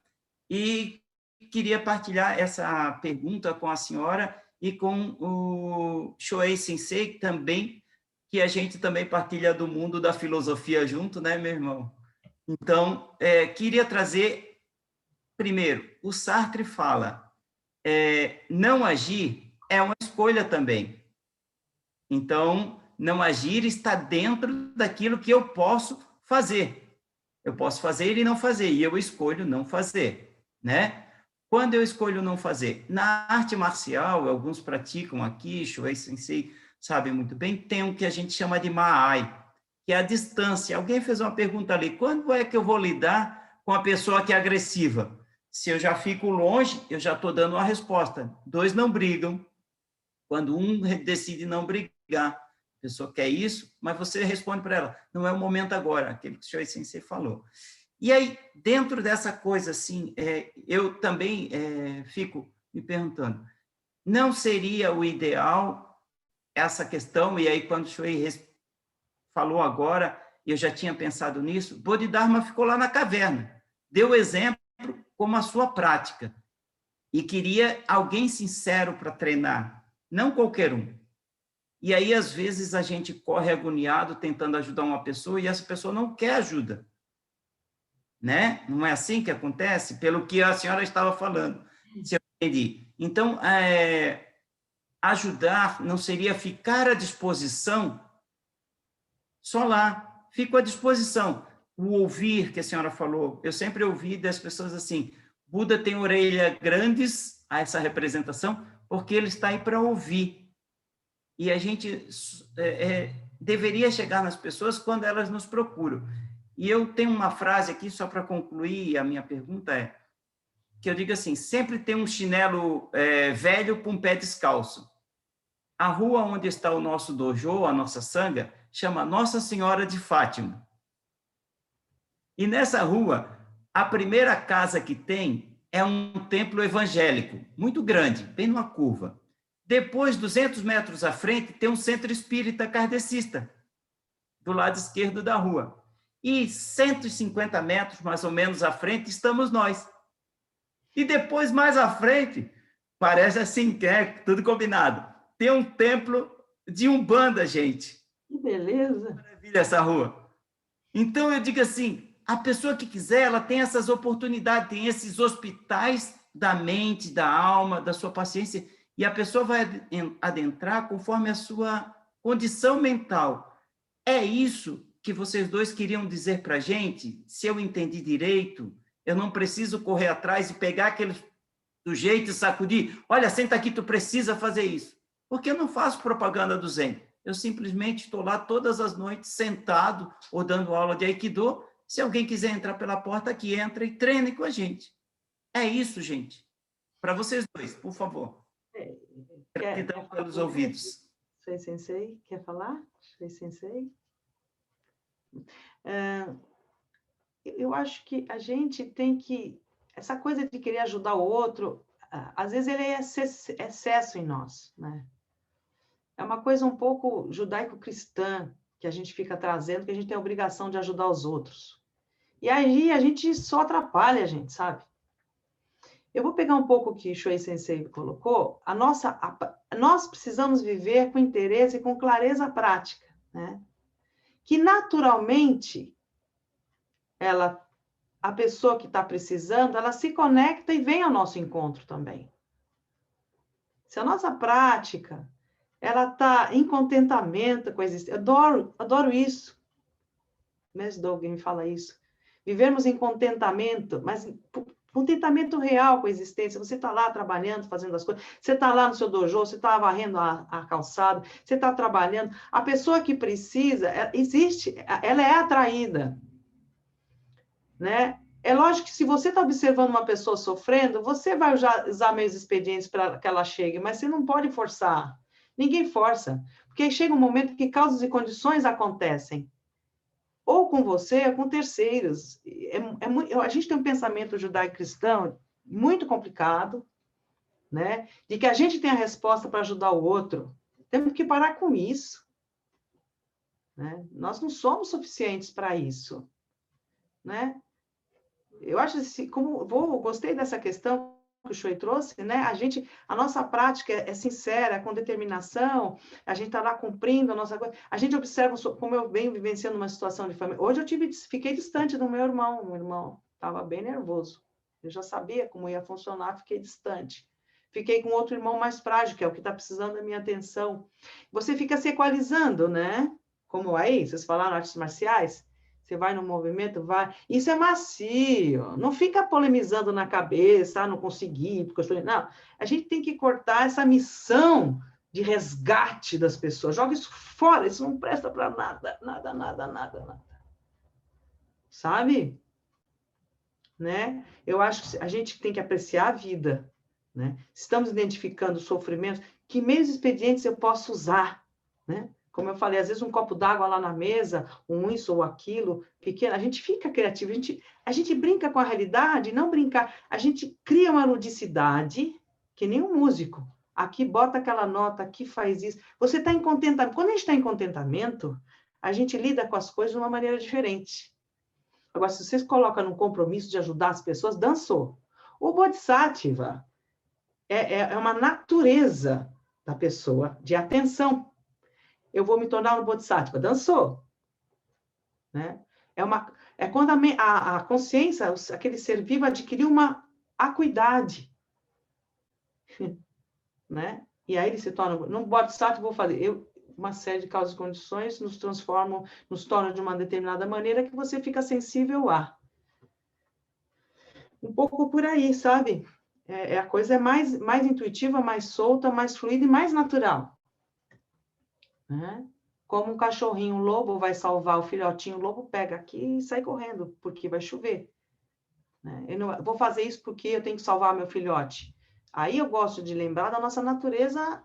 e queria partilhar essa pergunta com a senhora e com o Shuei Sensei também, que a gente também partilha do mundo da filosofia junto, né, meu irmão? Então, queria trazer, primeiro, o Sartre fala, não agir é uma escolha também. Então, não agir está dentro daquilo que eu posso fazer. Eu posso fazer e não fazer, e eu escolho não fazer, né? Quando eu escolho não fazer? Na arte marcial, alguns praticam aqui, Shuei Sensei sabe muito bem, tem o que a gente chama de Ma'ai, que é a distância. Alguém fez uma pergunta ali, quando é que eu vou lidar com a pessoa que é agressiva? Se eu já fico longe, eu já estou dando uma resposta. Dois não brigam. Quando um decide não brigar, a pessoa quer isso, mas você responde para ela, não é o momento agora, aquele que o Shuei Sensei falou. E aí, dentro dessa coisa, assim, eu também fico me perguntando, não seria o ideal essa questão, e aí quando o Shuei falou agora, eu já tinha pensado nisso, Bodhidharma ficou lá na caverna, deu exemplo como a sua prática, e queria alguém sincero para treinar, não qualquer um. E aí, às vezes, a gente corre agoniado tentando ajudar uma pessoa e essa pessoa não quer ajuda. Né? Não é assim que acontece? Pelo que a senhora estava falando, se eu entendi. Então, ajudar não seria ficar à disposição só lá, fico à disposição. O ouvir, que a senhora falou, eu sempre ouvi das pessoas assim, Buda tem orelhas grandes a essa representação, porque ele está aí para ouvir. E a gente deveria chegar nas pessoas quando elas nos procuram. E eu tenho uma frase aqui, só para concluir, a minha pergunta que eu digo assim, sempre tem um chinelo velho com um pé descalço. A rua onde está o nosso dojo, a nossa sanga, chama Nossa Senhora de Fátima. E nessa rua, a primeira casa que tem é um templo evangélico, muito grande, bem numa curva. Depois, 200 metros à frente, tem um centro espírita kardecista, do lado esquerdo da rua. E 150 metros, mais ou menos, à frente, estamos nós. E depois, mais à frente, parece assim, que é tudo combinado, tem um templo de Umbanda, gente. Que beleza! Maravilha essa rua. Então, eu digo assim, a pessoa que quiser, ela tem essas oportunidades, tem esses hospitais da mente, da alma, da sua paciência, e a pessoa vai adentrar conforme a sua condição mental. É isso que vocês dois queriam dizer para a gente? Se eu entendi direito, eu não preciso correr atrás e pegar aquele do jeito e sacudir. Olha, senta aqui, tu precisa fazer isso. Porque eu não faço propaganda do Zen. Eu simplesmente estou lá todas as noites, sentado, ou dando aula de Aikido. Se alguém quiser entrar pela porta aqui, entra e treine com a gente. É isso, gente. Para vocês dois, por favor. Gratidão pelos ouvidos. Shuei Sensei, quer falar? Shuei Sensei? Eu acho que a gente tem que... Essa coisa de querer ajudar o outro, às vezes ele é excesso em nós, né? É uma coisa um pouco judaico-cristã que a gente fica trazendo, que a gente tem a obrigação de ajudar os outros. E aí a gente só atrapalha a gente, sabe? Eu vou pegar um pouco o que Shuei Sensei colocou. Nós precisamos viver com interesse e com clareza prática, né? Que naturalmente a pessoa que está precisando, ela se conecta e vem ao nosso encontro também. Se a nossa prática, ela está em contentamento com a existência, adoro isso. Mestre Doug me fala isso. Vivermos em contentamento, mas contentamento real com a existência. Você está lá trabalhando, fazendo as coisas, você está lá no seu dojo, você está varrendo a calçada, você está trabalhando. A pessoa que precisa, existe, ela é atraída. Né? É lógico que se você está observando uma pessoa sofrendo, você vai usar meios expedientes para que ela chegue, mas você não pode forçar. Ninguém força, porque chega um momento que causas e condições acontecem. Ou com você, ou com terceiros. A gente tem um pensamento judaico-cristão muito complicado, né? De que a gente tem a resposta para ajudar o outro. Temos que parar com isso. Né? Nós não somos suficientes para isso. Né? Eu acho assim, gostei dessa questão que o Shuei trouxe, né? A nossa prática é sincera, com determinação, a gente está lá cumprindo a nossa coisa. A gente observa como eu venho vivenciando uma situação de família. Hoje fiquei distante do meu irmão estava bem nervoso. Eu já sabia como ia funcionar, fiquei distante. Fiquei com outro irmão mais frágil, que é o que está precisando da minha atenção. Você fica se equalizando, né? Como aí, vocês falaram artes marciais. Você vai no movimento, vai. Isso é macio. Não fica polemizando na cabeça, não consegui, porque eu estou... Não, a gente tem que cortar essa missão de resgate das pessoas. Joga isso fora, isso não presta para nada. Sabe? Né? Eu acho que a gente tem que apreciar a vida. Né? Estamos identificando sofrimentos, que meios expedientes eu posso usar, né? Como eu falei, às vezes um copo d'água lá na mesa, isso ou aquilo, pequeno, a gente fica criativo, a gente brinca com a realidade, não brincar, a gente cria uma ludicidade, que nem um músico. Aqui bota aquela nota, aqui faz isso. Você está em contentamento. Quando a gente está em contentamento, a gente lida com as coisas de uma maneira diferente. Agora, se vocês colocam no compromisso de ajudar as pessoas, dançou. O Bodhisattva é uma natureza da pessoa de atenção. Eu vou me tornar um Bodhisattva. Dançou. Né? É quando a consciência, aquele ser vivo, adquiriu uma acuidade. Né? E aí ele se torna... No Bodhisattva, vou fazer... uma série de causas e condições nos tornam de uma determinada maneira que você fica sensível a. Um pouco por aí, sabe? A coisa é mais intuitiva, mais solta, mais fluida e mais natural. Né? Como um cachorrinho, um lobo vai salvar o filhotinho, o lobo pega aqui e sai correndo, porque vai chover. Né? Eu não vou fazer isso porque eu tenho que salvar meu filhote. Aí eu gosto de lembrar da nossa natureza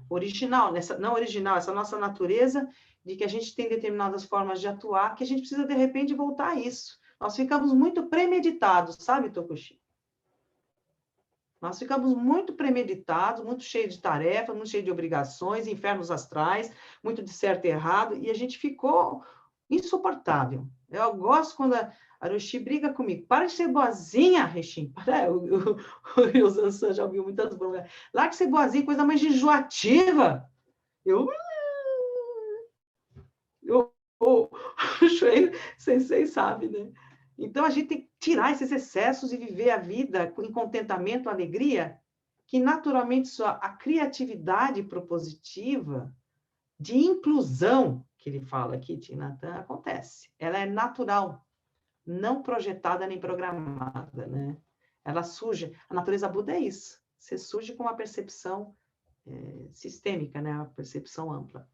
original, não original, essa nossa natureza de que a gente tem determinadas formas de atuar, que a gente precisa, de repente, voltar a isso. Nós ficamos muito premeditados, sabe, Tokushi? Nós ficamos muito premeditados, muito cheios de tarefas, muito cheios de obrigações, infernos astrais, muito de certo e errado, e a gente ficou insuportável. Eu gosto quando a Arushi briga comigo. Para de ser boazinha, Rechin. O Zansan já ouviu muitas broncas. Lá de ser boazinha, coisa mais enjoativa. O Shuei Sensei sabe, né? Então, a gente tem que tirar esses excessos e viver a vida em contentamento, alegria, que naturalmente só a criatividade propositiva de inclusão, que ele fala aqui, Tinatan, acontece. Ela é natural, não projetada nem programada, né? Ela surge, a natureza Buda é isso, você surge com uma percepção sistêmica, né? Uma percepção ampla.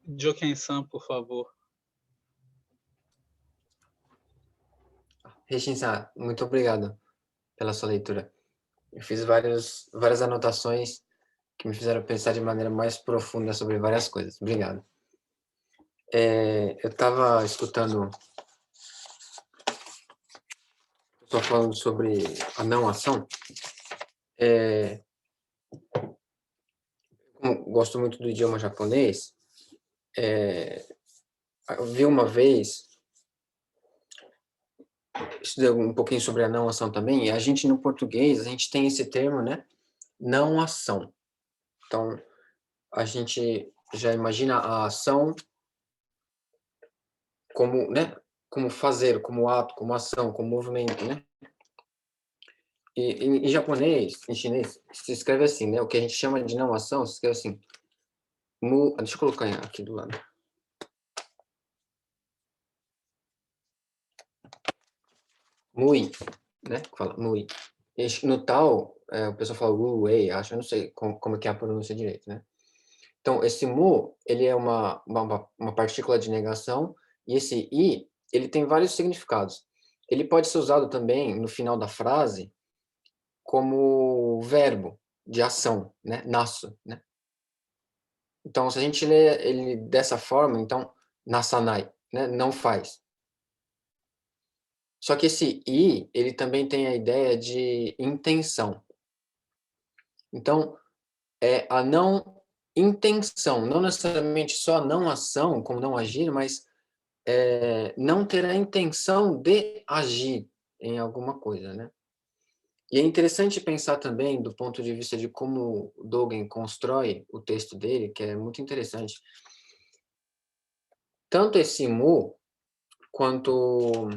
Joken-san, por favor. Rechin-san, muito obrigado pela sua leitura. Eu fiz várias anotações que me fizeram pensar de maneira mais profunda sobre várias coisas. Obrigado. Eu estava escutando o pessoal falando sobre a não ação. Como gosto muito do idioma japonês, eu vi uma vez, estudei um pouquinho sobre a não ação também, e a gente no português, a gente tem esse termo, né? Não ação. Então, a gente já imagina a ação como, né? Como fazer, como ato, como ação, como movimento, né? E em japonês, em chinês, se escreve assim, né? O que a gente chama de não ação, se escreve assim. Deixa eu colocar aqui do lado. Mui, né? Fala mui. No tal, o pessoal fala wu wei, acho, eu não sei como é que é a pronúncia direito, né? Então, esse mu, ele é uma partícula de negação, e esse i, ele tem vários significados. Ele pode ser usado também, no final da frase, como verbo de ação, né? Nasu, né? Então, se a gente lê ele dessa forma, então, nasanai, né? Não faz. Só que esse i, ele também tem a ideia de intenção. Então, é a não intenção, não necessariamente só a não ação, como não agir, mas não ter a intenção de agir em alguma coisa, né? E é interessante pensar também do ponto de vista de como Dogen constrói o texto dele, que é muito interessante. Tanto esse mu, quanto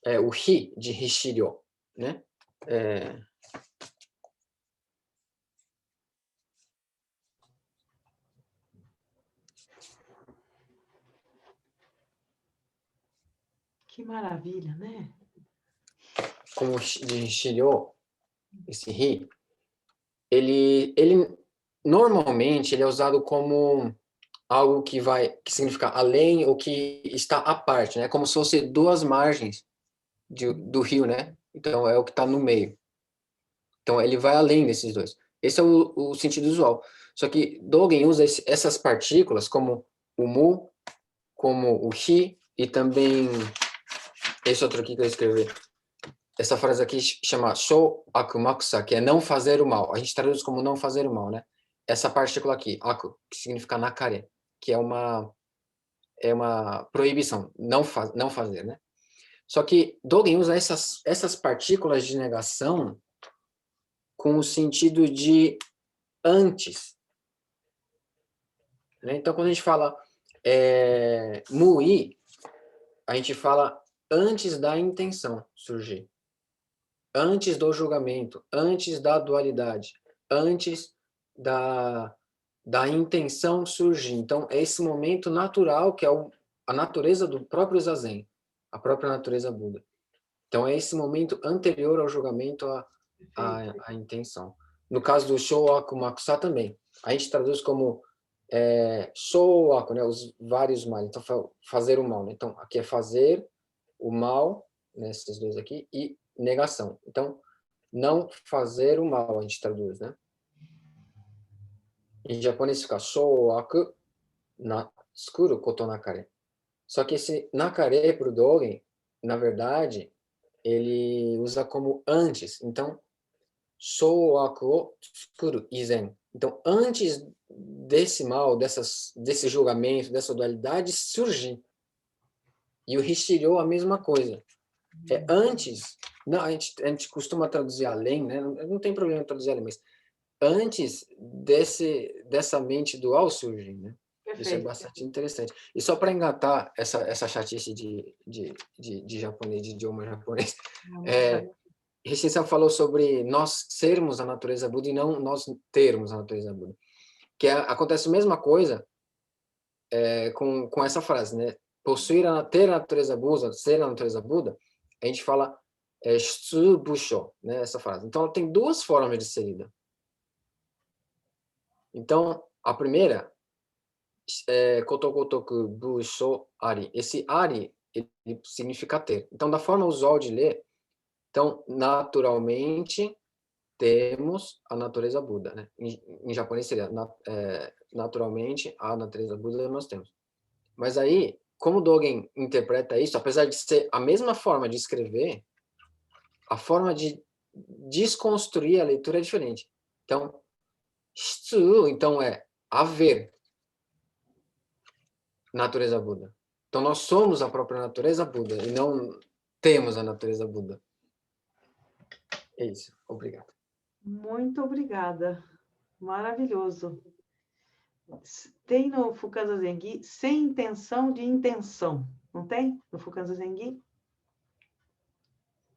o hi, de Hishiryo, né? Que maravilha, né? Como de Hishiryo, esse hi, ele normalmente ele é usado como algo que significa além ou que está à parte, né? Como se fosse duas margens do rio, né? Então é o que está no meio. Então ele vai além desses dois. Esse é o sentido usual. Só que Dogen usa essas partículas como o mu, como o hi e também esse outro aqui que eu escrevi. Essa frase aqui chama sho aku makusa, que é não fazer o mal. A gente traduz como não fazer o mal, né? Essa partícula aqui, aku, que significa nakare, que é uma proibição, não fazer, né? Só que Dogen usa essas partículas de negação com o sentido de antes, né? Então, quando a gente fala mui, a gente fala antes da intenção surgir, antes do julgamento, antes da dualidade, antes da intenção surgir. Então, é esse momento natural que é a natureza do próprio Zazen, a própria natureza Buda. Então, é esse momento anterior ao julgamento, à intenção. No caso do Showaku Makusa também, a gente traduz como Showaku, né, os vários males. Então, fazer o mal. Né? Então, aqui é fazer o mal, né, esses dois aqui, e negação. Então, não fazer o mal, a gente traduz, né? Em japonês fica Showaku na tsukuru koto nakare. Só que esse nakare para o Dogen, na verdade, ele usa como antes. Então, showaku o tsukuru izen. Então, antes desse mal, desse julgamento, dessa dualidade surgir. E o Hishiryo a mesma coisa. Antes, não, a gente costuma traduzir além, né? Não tem problema traduzir além, mas antes dessa mente dual surgir, né? Perfeito. Isso é bastante interessante. E só para engatar essa chatice de japonês, de idioma japonês, Rishin-san falou sobre nós sermos a natureza Buda e não nós termos a natureza Buda. Que acontece a mesma coisa com essa frase, né? Ter a natureza Buda, ser a natureza Buda, a gente fala Shitsu Busho, né? Essa frase. Então, ela tem duas formas de ser lida. Então, a primeira Kotokotoku Busho Ari. Esse Ari, ele significa ter. Então, da forma usual de ler, então, naturalmente, temos a natureza Buda, né? Em japonês seria naturalmente a natureza Buda nós temos. Mas aí, como Dogen interpreta isso, apesar de ser a mesma forma de escrever, a forma de desconstruir a leitura é diferente. Então, shitsu, então é haver natureza Buda. Então nós somos a própria natureza Buda e não temos a natureza Buda. É isso. Obrigado. Muito obrigada. Maravilhoso. Tem no Fukan Zazen-gi sem intenção de intenção. Não tem? No Fukan Zazen-gi?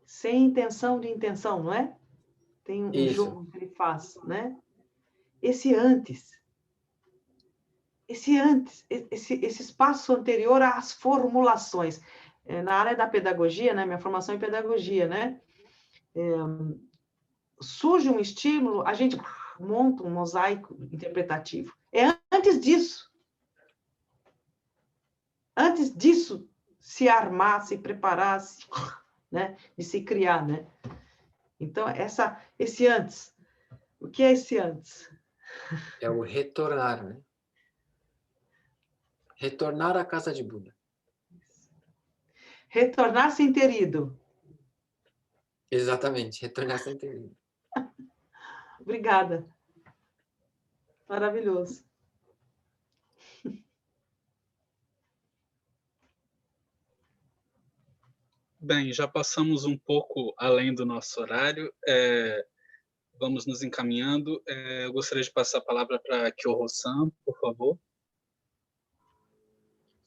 Sem intenção de intenção, não é? Tem um jogo que ele faz, né? Esse esse espaço anterior às formulações. Na área da pedagogia, né? Minha formação é em pedagogia, né? Surge um estímulo, a gente monta um mosaico interpretativo. É antes disso. Antes disso, se armar, se preparar, né? De se criar, né? Então, esse antes. O que é esse antes? É o retornar, né? Retornar à casa de Buda. Retornar sem ter ido. Exatamente, retornar sem ter ido. Obrigada. Maravilhoso. Bem, já passamos um pouco além do nosso horário. Vamos nos encaminhando. Eu gostaria de passar a palavra para Kyoho-san, por favor.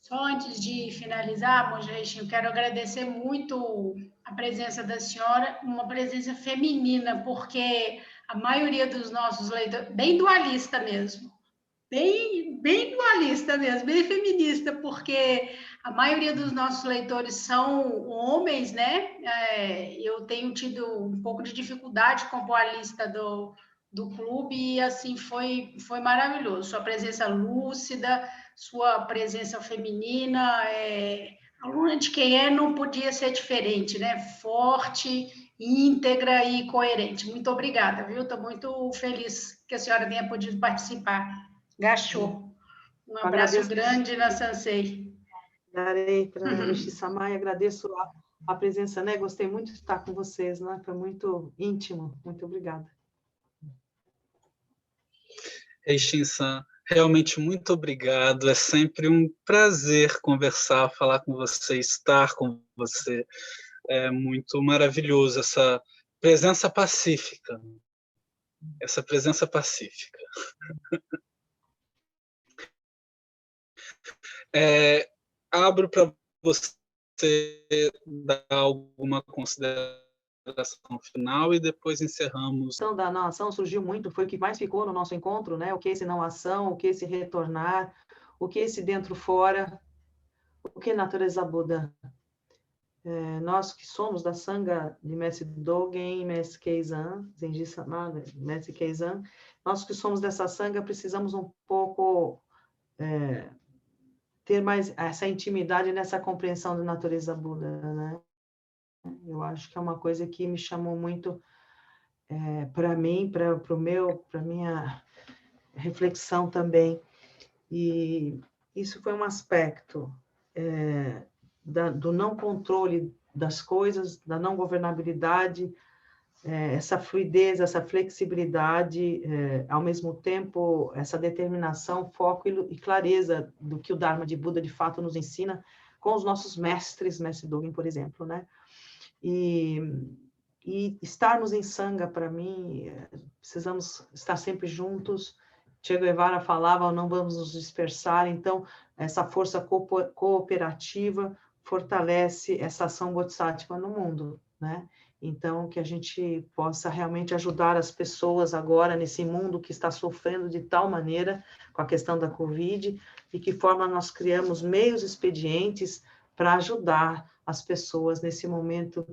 Só antes de finalizar, Monge, eu quero agradecer muito a presença da senhora, uma presença feminina, porque a maioria dos nossos leitores, bem dualista mesmo, bem dualista mesmo, bem feminista, porque a maioria dos nossos leitores são homens, né? Eu tenho tido um pouco de dificuldade com a lista do clube e, assim, foi maravilhoso. Sua presença lúcida, sua presença feminina, aluna de quem não podia ser diferente, né? Forte, íntegra e coerente. Muito obrigada, viu? Estou muito feliz que a senhora tenha podido participar. Gachou. Um abraço grande na Sansei. Darei para Yoshi-sama e agradeço a presença, né? Gostei muito de estar com vocês, né? Foi muito íntimo. Muito obrigada. Eishin-san, realmente muito obrigado. É sempre um prazer conversar, falar com você, estar com você. É muito maravilhoso essa presença pacífica. Essa presença pacífica. Abro para você dar alguma consideração final e depois encerramos. A questão da não ação surgiu muito, foi o que mais ficou no nosso encontro, né? O que é esse não ação, o que é esse retornar, o que é esse dentro-fora, o que é natureza Buda. Nós que somos da Sangha de Mestre Dogen, Mestre Keizan, Zenji-sama, Mestre Keizan, nós que somos dessa Sangha precisamos um pouco ter mais essa intimidade nessa compreensão da natureza Buda, né? Eu acho que é uma coisa que me chamou muito para mim, para minha reflexão também. E isso foi um aspecto do não controle das coisas, da não governabilidade, essa fluidez, essa flexibilidade, ao mesmo tempo, essa determinação, foco e clareza do que o Dharma de Buda, de fato, nos ensina com os nossos mestres, Mestre Dogen, por exemplo, né? E estarmos em Sangha, para mim, precisamos estar sempre juntos. Che Guevara falava, não vamos nos dispersar. Então, essa força cooperativa fortalece essa ação bodhisattva no mundo, né? Então, que a gente possa realmente ajudar as pessoas agora nesse mundo que está sofrendo de tal maneira com a questão da Covid, e que forma nós criamos meios expedientes para ajudar as pessoas nesse momento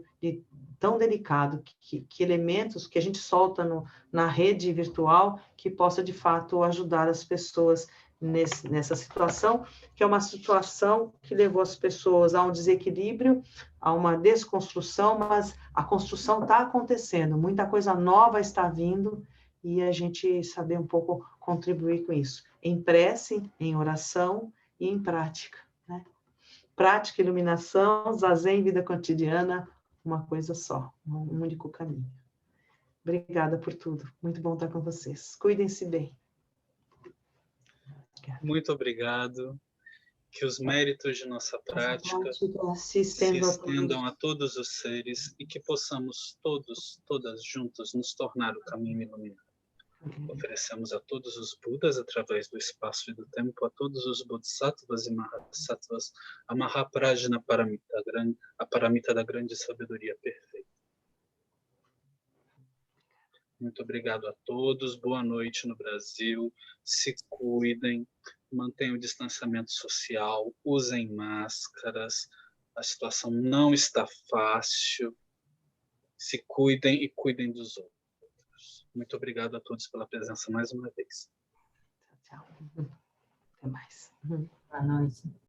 tão delicado, que elementos que a gente solta na rede virtual que possa, de fato, ajudar as pessoas nessa situação, que é uma situação que levou as pessoas a um desequilíbrio, a uma desconstrução, mas a construção está acontecendo, muita coisa nova está vindo, e a gente saber um pouco contribuir com isso, em prece, em oração e em prática, né? Prática, iluminação, zazen, vida cotidiana, uma coisa só, um único caminho. Obrigada por tudo, muito bom estar com vocês. Cuidem-se bem. Muito obrigado. Que os méritos de nossa prática se estendam a todos os seres e que possamos todas juntos, nos tornar o caminho iluminado. Oferecemos a todos os Budas, através do espaço e do tempo, a todos os Bodhisattvas e Mahasattvas, a Mahaprajna Paramita, a Paramita da grande sabedoria perfeita. Muito obrigado a todos, boa noite no Brasil, se cuidem, mantenham o distanciamento social, usem máscaras, a situação não está fácil, se cuidem e cuidem dos outros. Muito obrigado a todos pela presença mais uma vez. Tchau. Até mais. Boa noite.